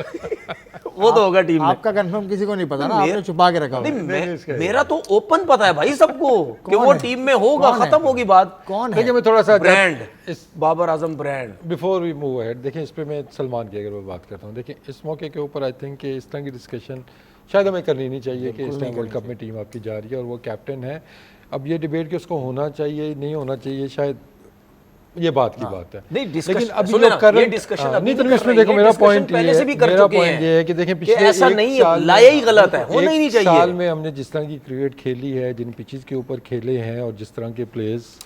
वो तो होगा टीम में। आपका कंफर्म किसी को नहीं पता ना, आपने छुपा के रखा हुआ है। नहीं, मेरा तो ओपन पता है भाई सबको कि वो टीम में होगा, खत्म होगी बात। कौन है? देखिए मैं थोड़ा सा ब्रांड, इस Babar Azam brand. Before we move ahead, देखिए इस पे मैं सलमान की अगर मैं बात करता हूँ, देखिए इस मौके के ऊपर आई थिंक कि इस तरह की डिस्कशन शायद हमें करनी नहीं चाहिए कि इस टाइम वर्ल्ड कप में टीम आपकी जा रही है और वो कैप्टन है। अब ये डिबेट कि उसको होना चाहिए नहीं होना चाहिए, शायद ये बात की बात है। नहीं, लेकिन अभी सुनिए जो ना, करंट ये डिस्कशन अभी नहीं तो नहीं कर इसमें रहे, देखो ये मेरा डिस्कशन पॉइंट पहले से भी कर मेरा चुके पॉइंट हैं ये है कि देखें कि पिछले ऐसा एक नहीं है, साल में- लाया ही गलत है, होना ही नहीं एक चाहिए। साल में हमने जिस तरह की क्रिकेट खेली है, जिन पिचेस के ऊपर खेले हैं और जिस तरह के प्लेयर्स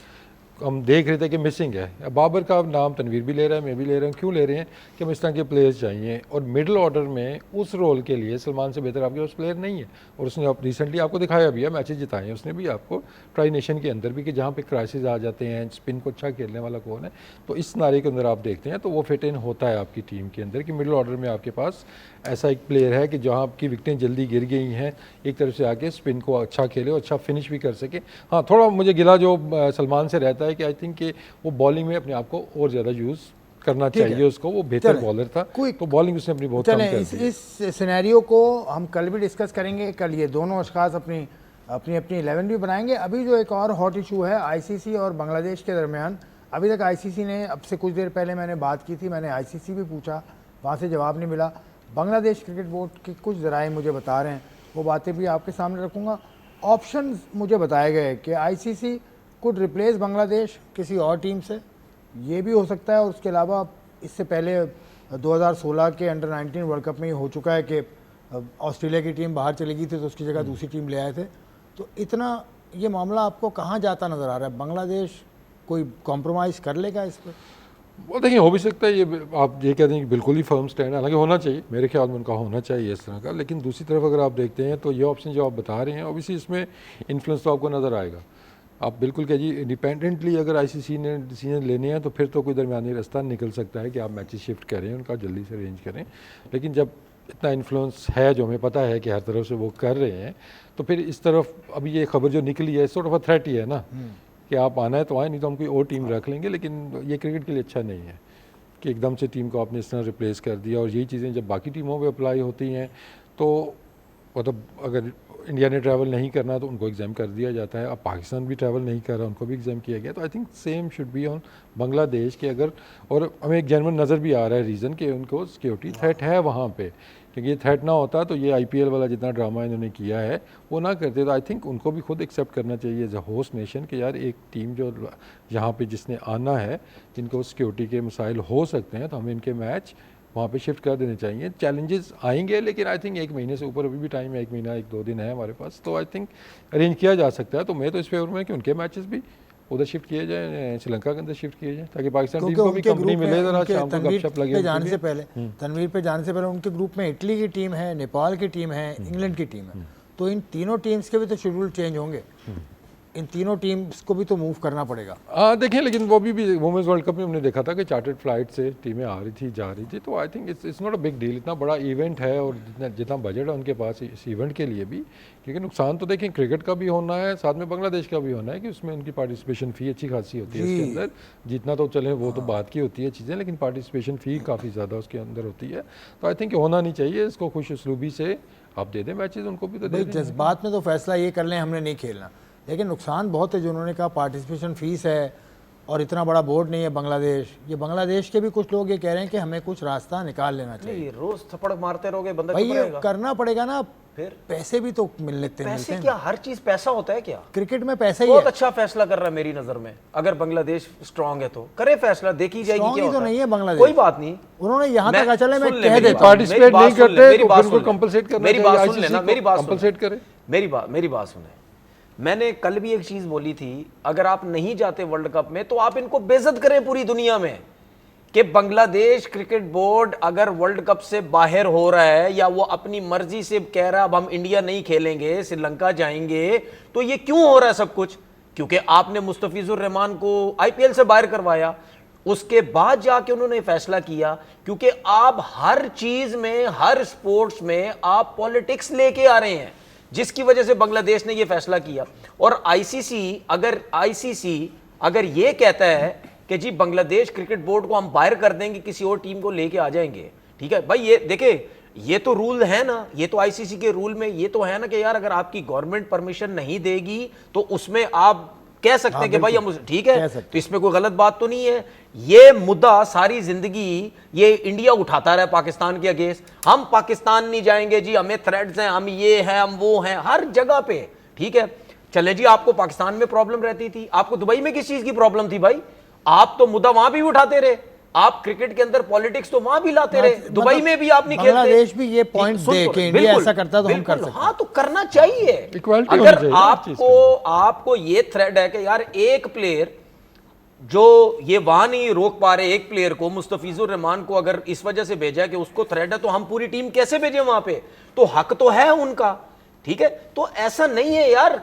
हम देख रहे थे कि मिसिंग है। अब बाबर का नाम तनवीर भी ले रहा है, मैं भी ले रहा हूँ। क्यों ले रहे हैं कि हमें इस तरह के प्लेयर्स चाहिए और मिडिल ऑर्डर में उस रोल के लिए सलमान से बेहतर आपके पास प्लेयर नहीं है। और उसने अब रिसेंटली आपको दिखाया भी है, मैचेस जिताए हैं उसने भी आपको ट्राई नेशन के अंदर भी, कि जहाँ पे क्राइसिस आ जाते हैं, स्पिन को अच्छा खेलने वाला कौन है, तो इस नारे के अंदर आप देखते हैं तो वो फिट इन होता है आपकी टीम के अंदर कि मिडिल ऑर्डर में आपके पास ऐसा एक प्लेयर है कि जहाँ आपकी विकटें जल्दी गिर गई हैं, एक तरफ से आके स्पिन को अच्छा खेले और अच्छा फिनिश भी कर सके। हाँ, थोड़ा मुझे गिला जो सलमान से रहता है कि आई थिंक कि वो बॉलिंग में अपने आप को और ज़्यादा यूज़ करना चाहिए उसको। वो बेहतर बॉलर था तो बॉलिंग उसने अपनी बहुत कम कर दी। इस सिनेरियो को हम कल भी डिस्कस करेंगे। कल ये दोनों अशखास अपनी अपनी अपनी 11 भी बनाएंगे। अभी जो एक और हॉट इशू है आईसीसी और बांग्लादेश के दरमियान, अभी तक आईसीसी ने, अब से कुछ देर पहले मैंने बात की थी, मैंने आईसीसी भी पूछा, वहाँ से जवाब नहीं मिला। बांग्लादेश क्रिकेट बोर्ड के कुछ ज़राए मुझे बता रहे हैं, वो बातें भी आपके सामने रखूँगा। ऑप्शन मुझे बताए गए कि आईसीसी कुड रिप्लेस बांग्लादेश किसी और टीम से, ये भी हो सकता है। और उसके अलावा इससे पहले 2016 के अंडर 19 वर्ल्ड कप में ये हो चुका है कि ऑस्ट्रेलिया की टीम बाहर चली गई थी तो उसकी जगह दूसरी टीम ले आए थे। तो इतना ये मामला आपको कहाँ जाता नज़र आ रहा है? बांग्लादेश कोई कॉम्प्रोमाइज़ कर लेगा इस पर? वो देखिए हो भी सकता है, ये आप ये कहते हैं कि बिल्कुल ही फर्म स्टैंड, हालांकि होना चाहिए, मेरे ख्याल में उनका होना चाहिए इस तरह का। लेकिन दूसरी तरफ अगर आप देखते हैं तो ये ऑप्शन जो आप बता रहे हैं, ऑब्वियसली इसमें इन्फ्लुएंस तो आपको नज़र आएगा। आप बिल्कुल कह जी इंडिपेंडेंटली अगर आईसीसी ने डिसीजन लेने हैं तो फिर तो कोई दरमियानी रास्ता निकल सकता है कि आप मैचेस शिफ्ट करें, उनका जल्दी से अरेंज करें। लेकिन जब इतना इन्फ्लुएंस है, जो हमें पता है कि हर तरफ से वो कर रहे हैं, तो फिर इस तरफ अभी ये खबर जो निकली है सॉर्ट ऑफ अ थ्रेट ही है ना कि आप आना है तो आए, नहीं तो हम कोई और टीम रख लेंगे। लेकिन ये क्रिकेट के लिए अच्छा नहीं है कि एकदम से टीम को आपने इस तरह रिप्लेस कर दिया। और यही चीज़ें जब बाकी टीमों पे अप्लाई होती हैं तो मतलब अगर इंडिया ने ट्रैवल नहीं करना तो उनको एग्जाम कर दिया जाता है। अब पाकिस्तान भी ट्रैवल नहीं कर रहा, उनको भी एग्जाम किया गया। तो I think same should be on Bangladesh के अगर, और हमें एक जेन्युइन नज़र भी आ रहा है रीज़न कि उनको सिक्योरिटी थ्रेट है वहाँ पे, क्योंकि ये थ्रेट ना होता तो ये आईपीएल वाला जितना ड्रामा इन्होंने किया है वो ना करते। तो आई थिंक उनको भी खुद एक्सेप्ट करना चाहिए एज अ होस्ट नेशन कि यार एक टीम जो यहाँ पे जिसने आना है, जिनको सिक्योरिटी के मसाइल हो सकते हैं, तो हमें इनके मैच वहाँ पे शिफ्ट कर देने चाहिए। चैलेंजेस आएंगे लेकिन आई थिंक 1 महीने से ऊपर अभी भी टाइम है, 1 महीना 1-2 दिन है हमारे पास, तो आई थिंक अरेंज किया जा सकता है। तो मैं तो इस फेवर में है कि उनके मैचेस भी उधर शिफ्ट किए जाए, श्रीलंका के अंदर शिफ्ट किए जाए, ताकि पाकिस्तान टीम को भी कंपनी मिले, जरा शाम को गपशप लगे। जाने से पहले तनवीर पे जाने से पहले उनके ग्रुप में इटली की टीम है, नेपाल की टीम है, इंग्लैंड की टीम है। तो इन तीनों टीम्स के भी तो शेड्यूल चेंज होंगे, इन तीनों टीम्स को भी तो मूव करना पड़ेगा। देखें, लेकिन वो भी वुमेंस वर्ल्ड कप में हमने देखा था कि चार्टर्ड फ्लाइट से टीमें आ रही थी, जा रही थी। तो I think it's not a big deal, इतना बड़ा इवेंट है और जितना बजट है उनके पास इस इवेंट के लिए भी। क्योंकि नुकसान तो देखें क्रिकेट का भी होना है, साथ में बांग्लादेश का भी होना है कि उसमें उनकी पार्टिसिपेशन फ़ी अच्छी खासी होती है इसके अंदर। जीतना तो चले वो तो बात की होती है चीज़ें, लेकिन पार्टिसिपेशन फ़ी काफ़ी ज़्यादा उसके अंदर होती है। तो आई थिंक होना नहीं चाहिए, इसको खुश उसलूबी से आप दे दें मैचेस, उनको भी तो दे दें। जज्बात में तो फैसला ये कर लें हमने नहीं खेलना, लेकिन नुकसान बहुत है जो उन्होंने कहा पार्टिसिपेशन फीस है और इतना बड़ा बोर्ड नहीं है बांग्लादेश। ये बांग्लादेश के भी कुछ लोग ये कह रहे हैं कि हमें कुछ रास्ता निकाल लेना चाहिए। नहीं, रोज थप्पड़ मारते रहोगे बंदा भाई चुप ये रहेगा। करना पड़ेगा ना, फिर पैसे भी तो मिलते पैसे हैं। क्या, हर चीज पैसा होता है क्या? क्रिकेट में पैसा ही बहुत है। अच्छा फैसला कर रहा है मेरी नजर में। अगर बांग्लादेश स्ट्रांग है तो करे फैसला, देखी जाएगी Strong क्या ही तो होता नहीं है बांग्लादेश। कोई बात नहीं, उन्होंने यहाँ तक अचले मैं सुन ले कह मेरी देता बात, हूँ। पार्टिसिपेट मेरी बात नहीं सुन ले, करते मेरी तो बात उनको सुन ले। कंपलसेट करना मेरी चाहिए, बात सुन लेना, मेरी बात सुन ले। कंपलसेट करे। मेरी बात सुने। मैंने कल भी एक चीज बोली थी, अगर आप नहीं जाते वर्ल्ड कप में तो आप इनको बेइज्जत करें पूरी दुनिया में। कि बांग्लादेश क्रिकेट बोर्ड अगर वर्ल्ड कप से बाहर हो रहा है या वो अपनी मर्जी से कह रहा है अब हम इंडिया नहीं खेलेंगे, श्रीलंका जाएंगे, तो ये क्यों हो रहा है सब कुछ? क्योंकि आपने मुस्तफिजुर रहमान को आईपीएल से बाहर करवाया, उसके बाद जाके उन्होंने फैसला किया, क्योंकि आप हर चीज में, हर स्पोर्ट्स में आप पॉलिटिक्स लेके आ रहे हैं, जिसकी वजह से बांग्लादेश ने यह फैसला किया। और आईसीसी अगर ये कहता है कि जी बांग्लादेश क्रिकेट बोर्ड को हम बाहर कर देंगे, किसी और टीम को लेके आ जाएंगे, ठीक है भाई, ये देखे, ये तो रूल है ना, ये तो आईसीसी के रूल में ये तो है ना कि यार अगर आपकी गवर्नमेंट परमिशन नहीं देगी तो उसमें आप कह सकते हैं कि भाई हम, ठीक है, तो इसमें कोई गलत बात तो नहीं है। ये मुद्दा सारी जिंदगी ये इंडिया उठाता रहा पाकिस्तान के अगेंस्ट, हम पाकिस्तान नहीं जाएंगे जी, हमें थ्रेट्स हैं, हम ये हैं, हम वो हैं, हर जगह पे, ठीक है। चले जी, आपको पाकिस्तान में प्रॉब्लम रहती थी, आपको दुबई में किस चीज की प्रॉब्लम थी भाई? आप तो मुद्दा वहां भी उठाते रहे, आप क्रिकेट के अंदर पॉलिटिक्स तो वहां भी लाते रहे, दुबई में भी आप नहीं खेलते। बांग्लादेश भी ये पॉइंट दे के इंडिया ऐसा करता तो हम कर सकते। हाँ, तो करना चाहिए। अगर आपको ये थ्रेड है कि यार एक प्लेयर जो ये वहां नहीं रोक पा रहे, एक प्लेयर को, मुस्तफिजुर रहमान को अगर इस वजह से भेजा कि उसको थ्रेड है, तो हम पूरी टीम कैसे भेजें वहां पे? तो हक तो है उनका, ठीक है। तो ऐसा नहीं है यार,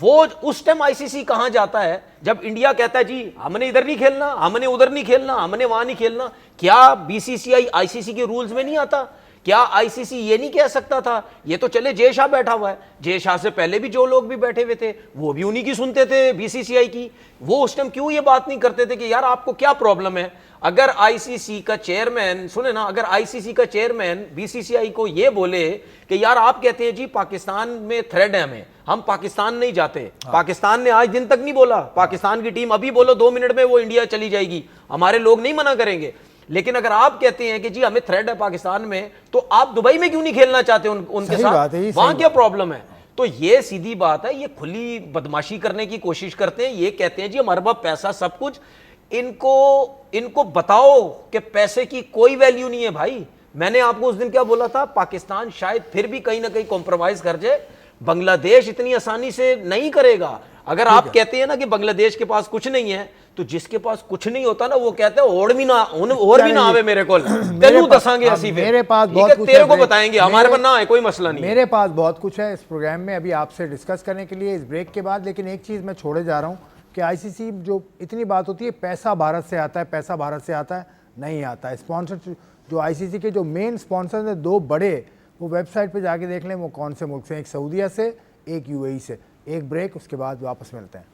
वो उस टाइम आईसीसी कहां जाता है जब इंडिया कहता है जी हमने इधर नहीं खेलना, हमने उधर नहीं खेलना, हमने वहां नहीं खेलना। क्या बीसीसीआई आईसीसी के रूल्स में नहीं आता? क्या आईसीसी ये नहीं कह सकता था? ये तो चले जय शाह बैठा हुआ है, जय शाह से पहले भी जो लोग भी बैठे हुए थे वो भी उन्हीं की सुनते थे बीसीसीआई की। वो उस टाइम क्यों ये बात नहीं करते थे कि यार आपको क्या प्रॉब्लम है? अगर आईसीसी का चेयरमैन, सुने ना, अगर आईसीसी का चेयरमैन बीसीसीआई को ये बोले कि यार आप कहते हैं जी पाकिस्तान में थ्रेड है, हमें, हम पाकिस्तान नहीं जाते। पाकिस्तान ने आज दिन तक नहीं बोला, पाकिस्तान की टीम अभी बोलो 2 मिनट में वो इंडिया चली जाएगी, हमारे लोग नहीं मना करेंगे। लेकिन अगर आप कहते हैं कि जी हमें थ्रेड है पाकिस्तान में, तो आप दुबई में क्यों नहीं खेलना चाहते उनके साथ? वहां क्या प्रॉब्लम है? तो ये सीधी बात है, ये खुली बदमाशी करने की कोशिश करते हैं। ये कहते हैं जी हमारे पास पैसा सब कुछ, इनको बताओ कि पैसे की कोई वैल्यू नहीं है भाई। मैंने आपको उस दिन क्या बोला था, पाकिस्तान शायद फिर भी कहीं ना कहीं कॉम्प्रोमाइज कर जाए, बांग्लादेश इतनी आसानी से नहीं करेगा। अगर आप कहते हैं ना कि बांग्लादेश के पास कुछ नहीं है, तो जिसके पास कुछ नहीं होता ना वो कहते हैं और भी ना आवे मेरे को, तेनू दसांगे ऐसी, मेरे पास बहुत कुछ तेरे को बताएंगे, हमारे पर ना है, कोई मसला नहीं। मेरे पास बहुत कुछ है इस प्रोग्राम में अभी आपसे डिस्कस करने के लिए इस ब्रेक के बाद। लेकिन एक चीज़ मैं छोड़े जा रहा हूँ कि आईसीसी जो इतनी बात होती है पैसा भारत से आता है, पैसा भारत से आता है, नहीं आता है। स्पॉन्सर जो आईसीसी के जो मेन स्पॉन्सर हैं 2 बड़े, वो वेबसाइट पे जाके देख लें वो कौन से मुल्क से, एक सऊदीया से, एक यूएई से। एक ब्रेक, उसके बाद वापस मिलते हैं।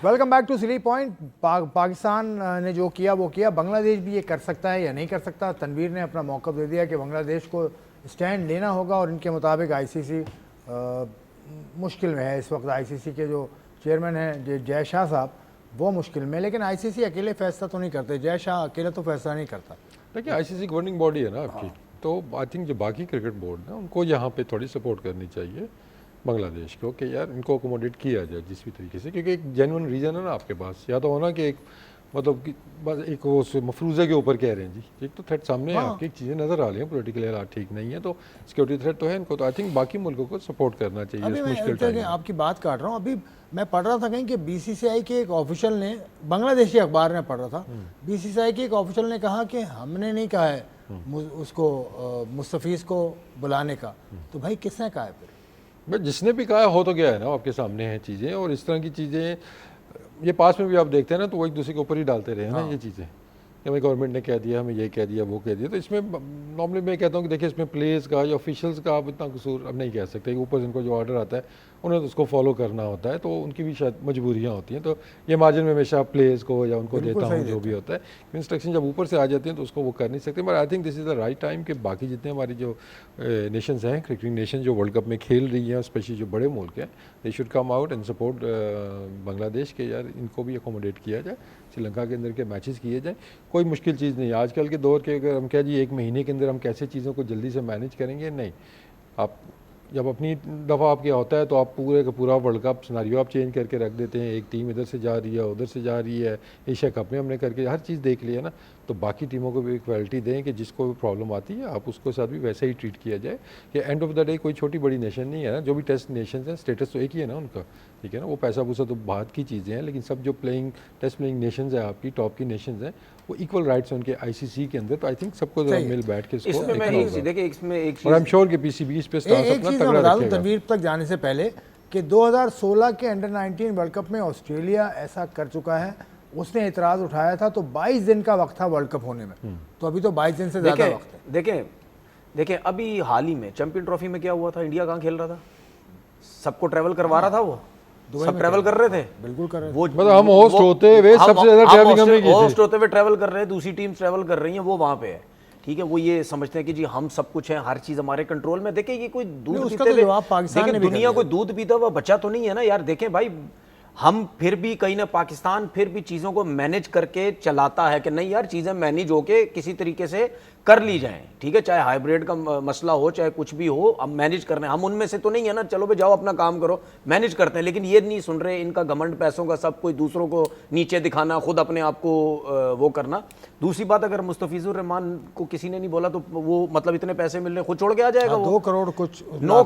Welcome back to city point. Pakistan ने जो किया वो किया, बांग्लादेश भी ये कर सकता है या नहीं कर सकता? तनवीर ने अपना मौक़िफ़ दे दिया कि बांग्लादेश को स्टैंड लेना होगा और इनके मुताबिक आईसीसी मुश्किल में है इस वक्त। आईसीसी के जो चेयरमैन हैं जय शाह साहब, वो मुश्किल में, लेकिन आईसीसी अकेले फैसला तो नहीं करते, जय शाह अकेले तो फैसला नहीं करता। देखिए आईसीसी गवर्निंग बॉडी है ना आपकी, तो आई थिंक जो बाकी क्रिकेट बोर्ड है उनको यहाँ पे थोड़ी सपोर्ट करनी चाहिए बांग्लादेश को, कि यार इनको अकोमोडेट किया जाए जिस भी तरीके से, क्योंकि एक जेन्युइन रीज़न है ना आपके पास। या तो होना कि एक मतलब कि बस एक वो मफरूज़े के ऊपर कह रहे हैं जी, एक तो थ्रेट सामने है आपकी, चीज़ें नज़र आ रही हैं, पोलिटिकल हालात ठीक नहीं है, तो सिक्योरिटी थ्रेट तो है इनको, तो आई थिंक बाकी मुल्कों को सपोर्ट करना चाहिए इस मुश्किल टाइम में। आपकी बात काट रहा हूँ, अभी मैं पढ़ रहा था कहीं कि बीसीसीआई के एक ऑफिशियल ने, बांग्लादेशी अखबार में पढ़ रहा था, बीसीसीआई के एक ऑफिशियल ने कहा कि हमने नहीं कहा है उसको मुस्तफीज़ को बुलाने का, तो भाई किसने कहा है फिर? भाई जिसने भी कहा हो तो गया है ना, आपके सामने हैं चीज़ें, और इस तरह की चीज़ें ये पास में भी आप देखते हैं ना, तो वो एक दूसरे के ऊपर ही डालते रहे हैं ना ये चीज़ें। कि हमें गवर्नमेंट ने कह दिया, हमें ये कह दिया, वो कह दिया। तो इसमें नॉर्मली मैं कहता हूँ कि देखिए इसमें प्लेयर्स का या ऑफिशियल्स का आप इतना कसूर अब नहीं कह सकते, ऊपर से इनको जो ऑर्डर आता है उन्हें तो उसको फॉलो करना होता है, तो उनकी भी शायद मजबूरियाँ होती हैं। तो ये मार्जिन में हमेशा प्लेयर्स को या उनको देता हूँ जो भी होता है। इंस्ट्रक्शन जब ऊपर से आ जाती हैं तो उसको वो कर नहीं सकते। But I think this is the right time कि बाकी जितने हमारी जो नेशंस हैं, क्रिकेटिंग नेशन जो वर्ल्ड कप में खेल रही हैं, स्पेशली जो बड़े मुल्क हैं, they should come out and support Bangladesh के, यार इनको भी अकोमोडेट किया जाए, श्रीलंका के अंदर के मैचेस किए जाएँ। कोई मुश्किल चीज़ नहीं है आजकल के दौर के। अगर हम कह जी 1 महीने के अंदर हम कैसे चीज़ों को जल्दी से मैनेज करेंगे, नहीं। आप जब अपनी दफ़ा आपके होता है तो आप पूरे का पूरा वर्ल्ड कप सिनारियो आप चेंज करके रख देते हैं। एक टीम इधर से जा रही है, उधर से जा रही है, एशिया कप में हमने करके हर चीज़ देख लिया ना। तो बाकी टीमों को भी इक्वालिटी दें कि जिसको भी प्रॉब्लम आती है आप उसको साथ भी वैसे ही ट्रीट किया जाए कि एंड ऑफ द डे कोई छोटी बड़ी नेशन नहीं है ना। जो भी टेस्ट नेशन हैं, स्टेटस तो एक ही है ना उनका, ठीक है ना। वो पैसा वूसा तो बात की चीज़ें हैं, लेकिन सब जो टेस्ट प्लेइंग नेशंस हैं आपकी टॉप की नेशंस हैं, वो इक्वल राइट्स हैं उनके आईसीसी के अंदर। तो आई थिंक सबको जरा मिल बैठ के इसमें मैं देखिए इसमें एक और आई एम श्योर कि पीसीबी इस पे स्टार्स अपना तगड़ा रखेगा। तनवीर तक जाने से पहले कि 2016 के अंडर 19 वर्ल्ड कप में ऑस्ट्रेलिया ऐसा कर चुका है, उसने इतराज़ उठाया था, तो 22 दिन का वक्त था वर्ल्ड कप होने में। तो अभी तो 22 दिन से ज़्यादा वक्त है। देखें अभी हाल ही में चैंपियन ट्रॉफी में क्या हुआ था, इंडिया कहाँ खेल रहा था, सबको ट्रैवल करवा रहा था, वो सब ट्रैवल कर रहे थे, बिल्कुल कर रहे थे। वो मतलब हम होस्ट होते हुए सबसे ज़्यादा ट्रैवलिंग हमने की थी। होस्ट होते हुए ट्रैवल कर रहे हैं, दूसरी टीम ट्रैवल कर रही है, वो वहाँ पे है, ठीक है। वो ये समझते हैं कि जी हम सब कुछ है, हर चीज हमारे कंट्रोल में। देखें ये कोई दूध पीते हुए, देखिए दुनिया कोई दूध पीता हुआ बच्चा तो नहीं है ना यार। देखें भाई, हम फिर भी कहीं ना, पाकिस्तान फिर भी चीज़ों को मैनेज करके चलाता है कि नहीं यार चीज़ें मैनेज होके किसी तरीके से कर ली जाएं, ठीक है। चाहे हाइब्रिड का मसला हो, चाहे कुछ भी हो, अब मैनेज करने हम उनमें से तो नहीं है ना। चलो भाई जाओ अपना काम करो, मैनेज करते हैं। लेकिन ये नहीं सुन रहे, इनका घमंड पैसों का, सब कोई दूसरों को नीचे दिखाना, खुद अपने आप को वो करना। दूसरी बात, अगर मुस्तफिजुर रहमान को किसी ने नहीं बोला तो वो मतलब इतने पैसे मिल रहे, खुद छोड़ के आ जाएगा। 2 करोड़ कुछ 9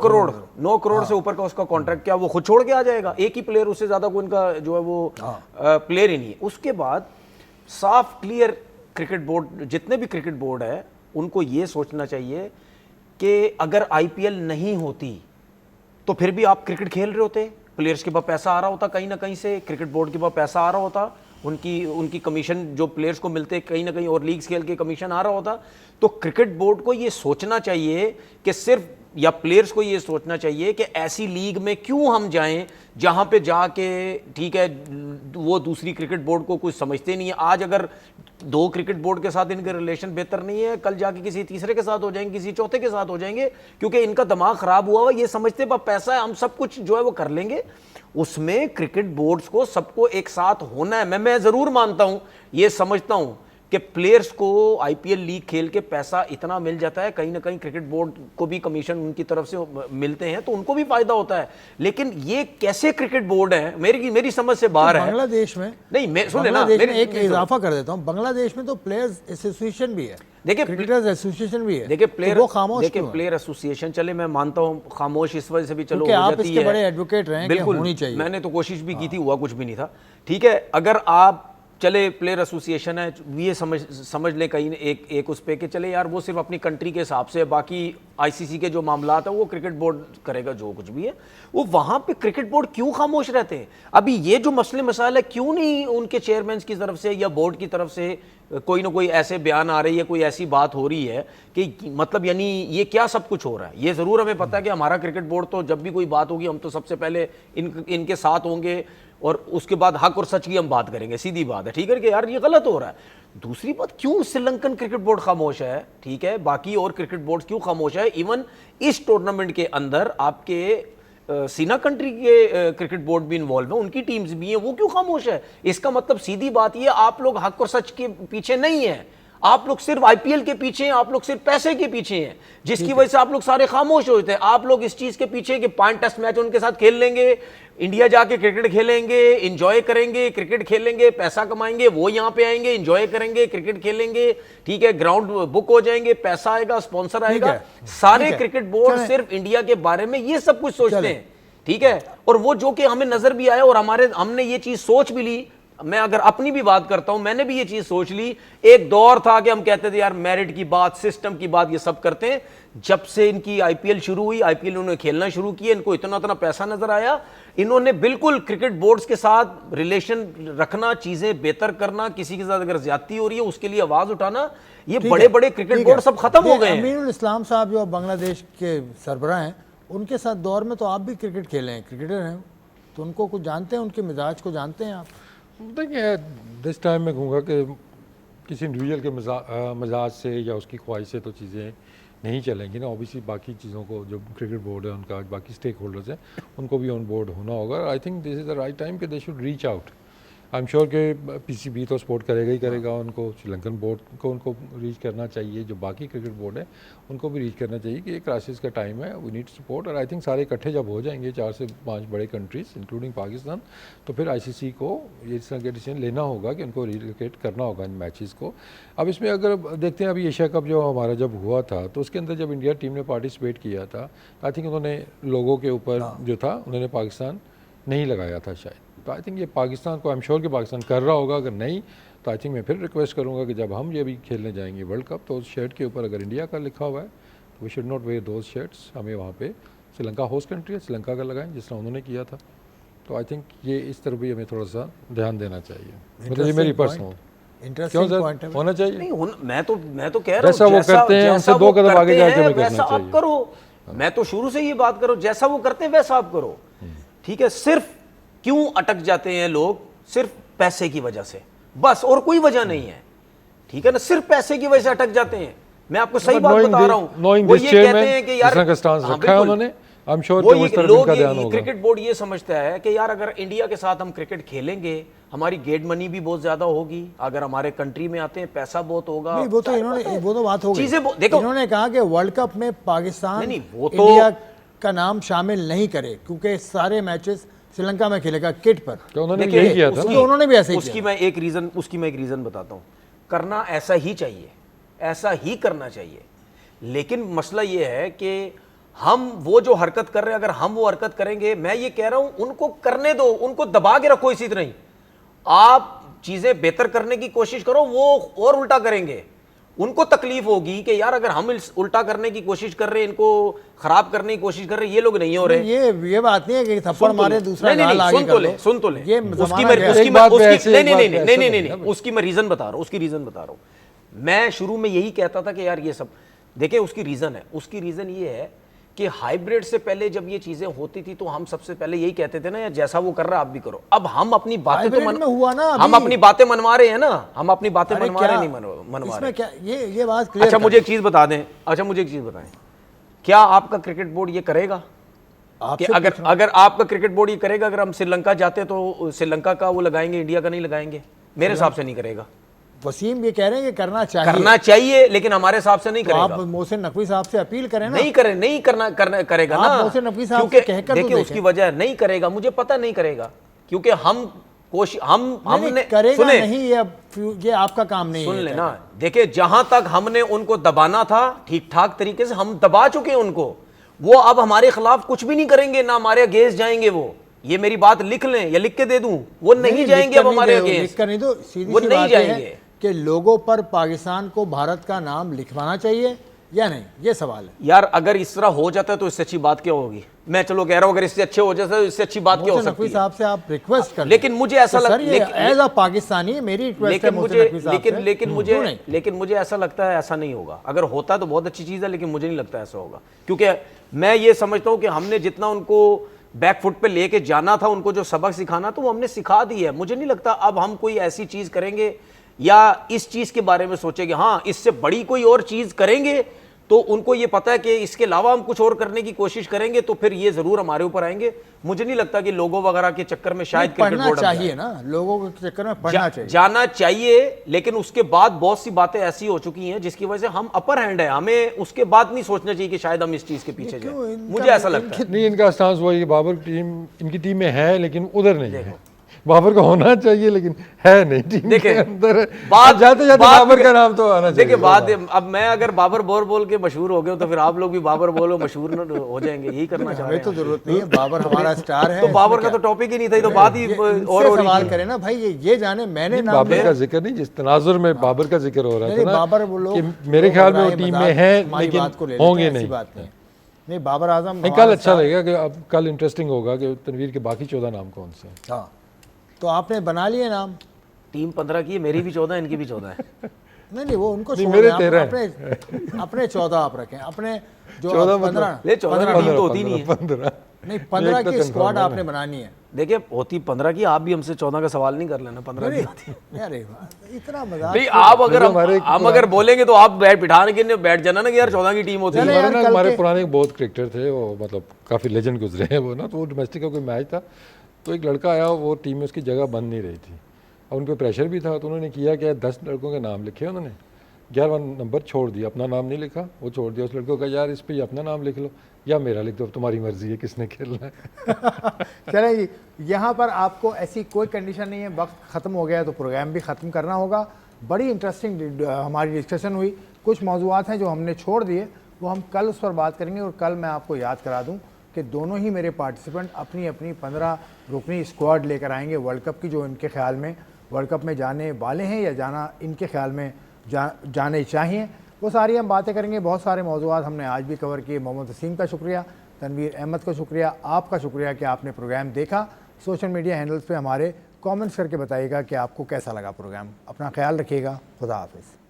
करोड़ से ऊपर का उसका कॉन्ट्रैक्ट, क्या वो खुद छोड़ के आ जाएगा? एक ही प्लेयर, उससे ज्यादा कोई इनका जो है वो प्लेयर ही नहीं है। उसके बाद साफ क्लियर क्रिकेट बोर्ड, जितने भी क्रिकेट बोर्ड है, उनको ये सोचना चाहिए कि अगर आईपीएल नहीं होती तो फिर भी आप क्रिकेट खेल रहे होते, प्लेयर्स के पास पैसा आ रहा होता, कहीं ना कहीं से क्रिकेट बोर्ड के पास पैसा आ रहा होता, उनकी कमीशन जो प्लेयर्स को मिलते कहीं ना कहीं, और लीग्स खेल के कमीशन आ रहा होता। तो क्रिकेट बोर्ड को ये सोचना चाहिए कि सिर्फ, या प्लेयर्स को ये सोचना चाहिए कि ऐसी लीग में क्यों हम जाएं जहां पे जाके, ठीक है, वो दूसरी क्रिकेट बोर्ड को कुछ समझते नहीं है। आज अगर 2 क्रिकेट बोर्ड के साथ इनके रिलेशन बेहतर नहीं है, कल जाके किसी तीसरे के साथ हो जाएंगे, किसी चौथे के साथ हो जाएंगे, क्योंकि इनका दिमाग खराब हुआ हुआ, ये समझते पैसा है, हम सब कुछ जो है वो कर लेंगे। उसमें क्रिकेट बोर्ड्स को सबको एक साथ होना है। मैं जरूर मानता हूं, ये समझता हूं कि प्लेयर्स को आईपीएल लीग खेल के पैसा इतना मिल जाता है, कहीं ना कहीं क्रिकेट बोर्ड को भी कमीशन उनकी तरफ से मिलते हैं, तो उनको भी फायदा होता है। लेकिन ये कैसे क्रिकेट बोर्ड है, मेरी समझ से बाहर है। बांग्लादेश में नहीं, मैं सुन लेना, एक इजाफा कर देता हूं, बांग्लादेश में तो प्लेयर्स एसोसिएशन भी है, देखिए क्रिकेटर्स एसोसिएशन भी है। देखिए प्लेयर, तो वो खामोश, देखिए प्लेयर एसोसिएशन, चले मैं मानता हूं खामोश इस वजह से भी चलो हो आप जाती इसके है, बड़े एडवोकेट रहे हैं, बिल्कुल होनी चाहिए। मैंने तो कोशिश भी की थी, हुआ कुछ भी नहीं था, ठीक है। अगर आप चले प्लेयर एसोसिएशन है, ये समझ ले कहीं एक उस पे कि चले यार वो सिर्फ अपनी कंट्री के हिसाब से, बाकी आईसीसी के जो मामलात है वो क्रिकेट बोर्ड करेगा, जो कुछ भी है वो। वहां पे क्रिकेट बोर्ड क्यों खामोश रहते हैं? अभी ये जो मसले मसाइल है, क्यों नहीं उनके चेयरमैन की तरफ से या बोर्ड की तरफ से कोई ना कोई ऐसे बयान आ रही है, कोई ऐसी बात हो रही है कि मतलब यानी ये क्या सब कुछ हो रहा है? ये जरूर हमें पता है कि हमारा क्रिकेट बोर्ड तो जब भी कोई बात होगी हम तो सबसे पहले इनके साथ होंगे, और उसके बाद हक और सच की हम बात करेंगे, सीधी बात है, ठीक है कि यार ये गलत हो रहा है। दूसरी बात, क्यों श्रीलंकन क्रिकेट बोर्ड खामोश है, ठीक है, बाकी और क्रिकेट बोर्ड क्यों खामोश है? इवन इस टूर्नामेंट के अंदर आपके सीना कंट्री के क्रिकेट बोर्ड भी इन्वॉल्व है, उनकी टीम्स भी हैं, वो क्यों खामोश है? इसका मतलब सीधी बात ये, आप लोग हक और सच के पीछे नहीं है, आप लोग सिर्फ आईपीएल के पीछे हैं, आप लोग सिर्फ पैसे के पीछे हैं, जिसकी वजह से आप लोग सारे खामोश होते हैं। आप लोग इस चीज के पीछे कि 5 टेस्ट मैच उनके साथ खेल लेंगे, इंडिया जाके क्रिकेट खेलेंगे, एंजॉय करेंगे, क्रिकेट खेलेंगे, पैसा कमाएंगे, वो यहाँ पे आएंगे, एंजॉय करेंगे, क्रिकेट खेलेंगे, ठीक है, ग्राउंड बुक हो जाएंगे, पैसा आएगा, स्पॉन्सर आएगा। सारे क्रिकेट बोर्ड सिर्फ इंडिया के बारे में ये सब कुछ सोचते हैं, ठीक है। और वो जो कि हमें नजर भी आया और हमने ये चीज सोच भी ली, मैं अगर अपनी भी बात करता हूं, मैंने भी ये चीज सोच ली। एक दौर था कि हम कहते थे यार मेरिट की बात, सिस्टम की बात, ये सब करते हैं। जब से इनकी आईपीएल शुरू हुई, आईपीएल उन्होंने खेलना शुरू किया, इनको इतना इतना पैसा नजर आया, इन्होंने बिल्कुल क्रिकेट बोर्ड्स के साथ रिलेशन रखना, चीजें बेहतर करना, किसी के साथ अगर ज्यादती हो रही है उसके लिए आवाज उठाना, ये बड़े बड़े क्रिकेट बोर्ड सब खत्म हो गए हैं। अमीनुल इस्लाम साहब जो बांग्लादेश के सरबराह हैं, उनके साथ दौर में तो आप भी क्रिकेट खेले हैं, क्रिकेटर हैं, तो उनको कुछ जानते हैं, उनके मिजाज को जानते हैं आप? देखिए, दिस टाइम मैं कहूँगा कि किसी इंडिविजुअल के मिजाज से या उसकी ख्वाहिश से तो चीज़ें नहीं चलेंगी ना। ऑब्वियसली बाकी चीज़ों को, जो क्रिकेट बोर्ड है उनका, बाकी स्टेक होल्डर्स हैं, उनको भी ऑन बोर्ड होना होगा। I think this is the right time कि they should reach out. I am sure कि पीसीबी तो सपोर्ट करेगा ही करेगा उनको, श्रीलंकन बोर्ड को उनको रीच करना चाहिए, जो बाकी क्रिकेट बोर्ड है उनको भी रीच करना चाहिए कि ये क्राइसिस का टाइम है, वी नीड सपोर्ट। और आई थिंक सारे इकट्ठे जब हो जाएंगे 4 से 5 बड़े कंट्रीज इंक्लूडिंग पाकिस्तान, तो फिर आईसीसी को ये इस तरह के डिसीजन लेना होगा कि उनको रिलोकेट करना होगा इन मैचेस को। अब इसमें अगर देखते हैं, अभी एशिया कप जो हमारा जब हुआ था, तो उसके अंदर जब इंडिया टीम ने पार्टिसिपेट किया था, आई थिंक उन्होंने लोगों के ऊपर जो था उन्होंने पाकिस्तान नहीं लगाया था शायद। तो आई थिंक ये पाकिस्तान को, आई एम श्योर कि पाकिस्तान कर रहा होगा। अगर नहीं तो आई थिंक मैं फिर रिक्वेस्ट करूंगा कि जब हम ये भी खेलने जाएंगे वर्ल्ड कप, तो उस शर्ट के ऊपर अगर इंडिया का लिखा हुआ है तो we should not wear those shirts. हमें वहाँ पे श्रीलंका होस्ट कंट्री है, श्रीलंका का लगाएं जिस तरह उन्होंने किया था। तो आई थिंक ये इस तरफ भी हमें थोड़ा सा ध्यान देना चाहिए। मतलब ये मेरी पर्सनल, क्यों सर होना चाहिए नहीं मैं तो कह रहा हूँ जैसा वो करते हैं उनसे 2 कदम आगे जाके हमें करना आप चाहिए। करो। मैं तो शुरू से ये बात करो, जैसा वो करते हैं वैसा आप करो, ठीक है। सिर्फ क्यों अटक जाते हैं लोग? सिर्फ पैसे की वजह से, बस, और कोई वजह नहीं है, ठीक है ना। सिर्फ पैसे की वजह से अटक जाते हैं। मैं आपको सही बात बता रहा हूं। वो ये कहते हैं कि यार क्रिकेट बोर्ड ये समझता है कि यार अगर इंडिया के साथ हम क्रिकेट खेलेंगे, हमारी गेट मनी भी बहुत ज्यादा होगी, अगर हमारे कंट्री में आते हैं पैसा बहुत होगा। नहीं, वो तो बात हो गई। चीजें देखो, इन्होंने कहा कि वर्ल्ड कप में पाकिस्तान नहीं, वो तो इंडिया का नाम शामिल नहीं करे, क्योंकि सारे मैचेस श्रीलंका में खेलेगा किट पर। तो उन्होंने यही किया था, तो उन्होंने भी ऐसे ही उसकी मैं एक रीजन बताता हूं। करना ऐसा ही चाहिए, ऐसा ही करना चाहिए, लेकिन मसला ये है कि हम वो जो हरकत कर रहे हैं, अगर हम वो हरकत करेंगे, मैं ये कह रहा हूं उनको करने दो, उनको दबा के रखो इसी तरह ही। आप चीजें बेहतर करने की कोशिश करो, वो और उल्टा करेंगे। उनको तकलीफ होगी कि यार अगर हम उल्टा करने की कोशिश कर रहे हैं, इनको खराब करने की कोशिश कर रहे हैं, ये लोग नहीं हो रहे। ये बात नहीं है कि थप्पड़ मारे दूसरा गाल आगे कर लो। सुन तो ले। ये उसकी मैं रीजन बता रहा हूं। मैं शुरू में यही कहता था कि यार ये सब देखिए, उसकी रीजन है। उसकी रीजन ये है कि हाइब्रिड से पहले जब ये चीजें होती थी तो हम सबसे पहले यही कहते थे ना, यार जैसा वो कर रहा है आप भी करो। अब हम अपनी बातें तो हम अपनी बातें मनवा रहे हैं ना, हम अपनी बातें मनवा रहे नहीं मनवा रहे। क्या ये बात क्लियर? अच्छा मुझे एक चीज बता दें, क्या आपका क्रिकेट बोर्ड ये करेगा कि अगर आपका क्रिकेट बोर्ड ये करेगा, अगर हम श्रीलंका जाते तो श्रीलंका का वो लगाएंगे, इंडिया का नहीं लगाएंगे? मेरे हिसाब से नहीं करेगा। वसीम ये कह रहे हैं कि करना चाहिए, लेकिन हमारे हिसाब से नहीं करेगा। आप मोहसिन नकवी साहब से अपील करें ना। नहीं करेगा ना। मोहसिन नकवी साहब से कहकर देखिए उसकी वजह नहीं करेगा, मुझे पता नहीं करेगा, क्योंकि हमने करेगा नहीं, ये आपका काम नहीं है। सुन लेना, देखिए जहां तक हमने उनको दबाना था ठीक ठाक तरीके से हम दबा चुके हैं उनको। वो अब हमारे खिलाफ कुछ भी नहीं करेंगे, ना हमारे अगेंस्ट जाएंगे। वो ये मेरी बात लिख लें या लिख के दे दूं, वो नहीं जाएंगे अब हमारे अगेंस्ट, वो नहीं जाएंगे। कि लोगों पर पाकिस्तान को भारत का नाम लिखवाना चाहिए या नहीं, ये सवाल है। यार अगर इस तरह हो जाता है तो इससे अच्छी बात क्या होगी? मैं चलो कह रहा हूं अगर इससे अच्छे हो जाता है तो इससे अच्छी बात क्या हो सकती है? साहब से आप रिक्वेस्ट कर, लेकिन मुझे ऐसा लगता है एज अ पाकिस्तानी मेरी रिक्वेस्ट है लेकिन मुझे ऐसा लगता है ऐसा नहीं होगा। अगर होता तो बहुत अच्छी चीज है, लेकिन मुझे नहीं लगता ऐसा होगा, क्योंकि मैं ये समझता हूं कि हमने जितना उनको बैकफुट पे लेके जाना था, उनको जो सबक सिखाना तो वो हमने सिखा दी है। मुझे नहीं लगता अब हम कोई ऐसी चीज करेंगे या इस चीज के बारे में सोचेंगे, हाँ इससे बड़ी कोई और चीज करेंगे, तो उनको ये पता है कि इसके अलावा हम कुछ और करने की कोशिश करेंगे तो फिर ये जरूर हमारे ऊपर आएंगे। मुझे नहीं लगता कि लोगों वगैरह के चक्कर में शायद क्रिकेट बोर्ड चाहिए ना, लोगों के चक्कर में पढ़ना चाहिए, जाना चाहिए। लेकिन उसके बाद बहुत सी बातें ऐसी हो चुकी हैं जिसकी वजह से हम अपर हैंड है, हमें उसके बाद नहीं सोचना चाहिए कि शायद हम इस चीज के पीछे जाएं। मुझे ऐसा लगता है नहीं, इनका स्टांस वही, बाबर टीम इनकी टीम में है लेकिन उधर नहीं है, बाबर का होना चाहिए लेकिन है नहीं टीम देखिए, के अंदर। बात जाते जाते बात- बाबर का नाम तो आना चाहिए। देखिए बात, अब मैं अगर बाबर बोल के मशहूर हो गए तो फिर आप लोग भी बाबर बोलो मशहूर हो जाएंगे, यही करना चाह रहे हमें तो हैं। जरूरत नहीं है, बाबर हमारा स्टार है। तो बाबर का तो टॉपिक ही नहीं था, ये तो बात ही और हो रही सवाल थी। करें ना भाई, ये जाने मैंने नाम बाबर लिया। का जिक्र नहीं, जिस तनाजुर में बाबर का जिक्र हो रहा नहीं, था ना बाबर वो लोग कि मेरे ख्याल में वो लोग टीम मजाक में है हमारी लेकिन बात को ले लेते होंगे हैं, ऐसी नहीं। बात नहीं। नहीं, बाबर आजम नहीं, हमारा कल अच्छा स्टार- लगेगा कि अब कल इंटरेस्टिंग होगा कि तनवीर के बाकी 14 नाम कौन से हैं। हाँ, तो आपने बना लिए नाम? टीम 15 की है, मेरी भी 14 इनकी भी 14 है। नहीं, वो उनको नहीं, छोड़ मेरे दें, आप 13 अपने 14 आप रखें, अपने जो 14 15 ले 14 टीम तो होती नहीं है। 15 नहीं, 15 एक तो की confirm स्क्वाड है आपने बनानी है। देखिए होती 15 की, आप भी हमसे 14 का सवाल नहीं कर लेना, 15 की होती है। अरे वाह, इतना मजाक। नहीं, आप अगर हमारे हम अगर बोलेंगे तो आप बैठ जाना ना कि यार 14 की टीम होती चले है। यार, हमारे ना कल हमारे के- पुराने बहुत क्रिकेटर थे, वो मतलब काफ़ी लेजेंड गुजरे हैं वो ना। तो वो डोमेस्टिक का कोई मैच था, तो एक लड़का आया, वो टीम में उसकी जगह बन नहीं रही थी और उन पर प्रेशर भी था। तो उन्होंने किया क्या, 10 लड़कों के नाम लिखे उन्होंने, 11वां नंबर छोड़ दिया, अपना नाम नहीं लिखा, वो छोड़ दिया। उस लड़के को कहा यार इस पे अपना नाम लिख लो या मेरा लिख दो, अब तुम्हारी मर्जी है किसने खेलना है। चले जी, यहाँ पर आपको ऐसी कोई कंडीशन नहीं है, वक्त ख़त्म हो गया तो प्रोग्राम भी ख़त्म करना होगा। बड़ी इंटरेस्टिंग हमारी डिस्कशन हुई, कुछ मौज़ूआत हैं जो हमने छोड़ दिए, वो हम कल उस पर बात करेंगे। और कल मैं आपको याद करा दूं कि दोनों ही मेरे पार्टिसिपेंट अपनी अपनी 15 रुकनी स्क्वाड लेकर आएंगे वर्ल्ड कप की, जो इनके ख्याल में वर्ल्ड कप में जाने वाले हैं या जाना इनके ख्याल में जाने चाहिए। वो सारी हम बातें करेंगे। बहुत सारे मौज़ूआत हमने आज भी कवर किए। मोहम्मद वसीम का शुक्रिया, तनवीर अहमद का शुक्रिया, आपका शुक्रिया कि आपने प्रोग्राम देखा। सोशल मीडिया हैंडल्स पे हमारे कमेंट्स करके बताइएगा कि आपको कैसा लगा प्रोग्राम। अपना ख्याल रखिएगा। खुदा हाफिज़।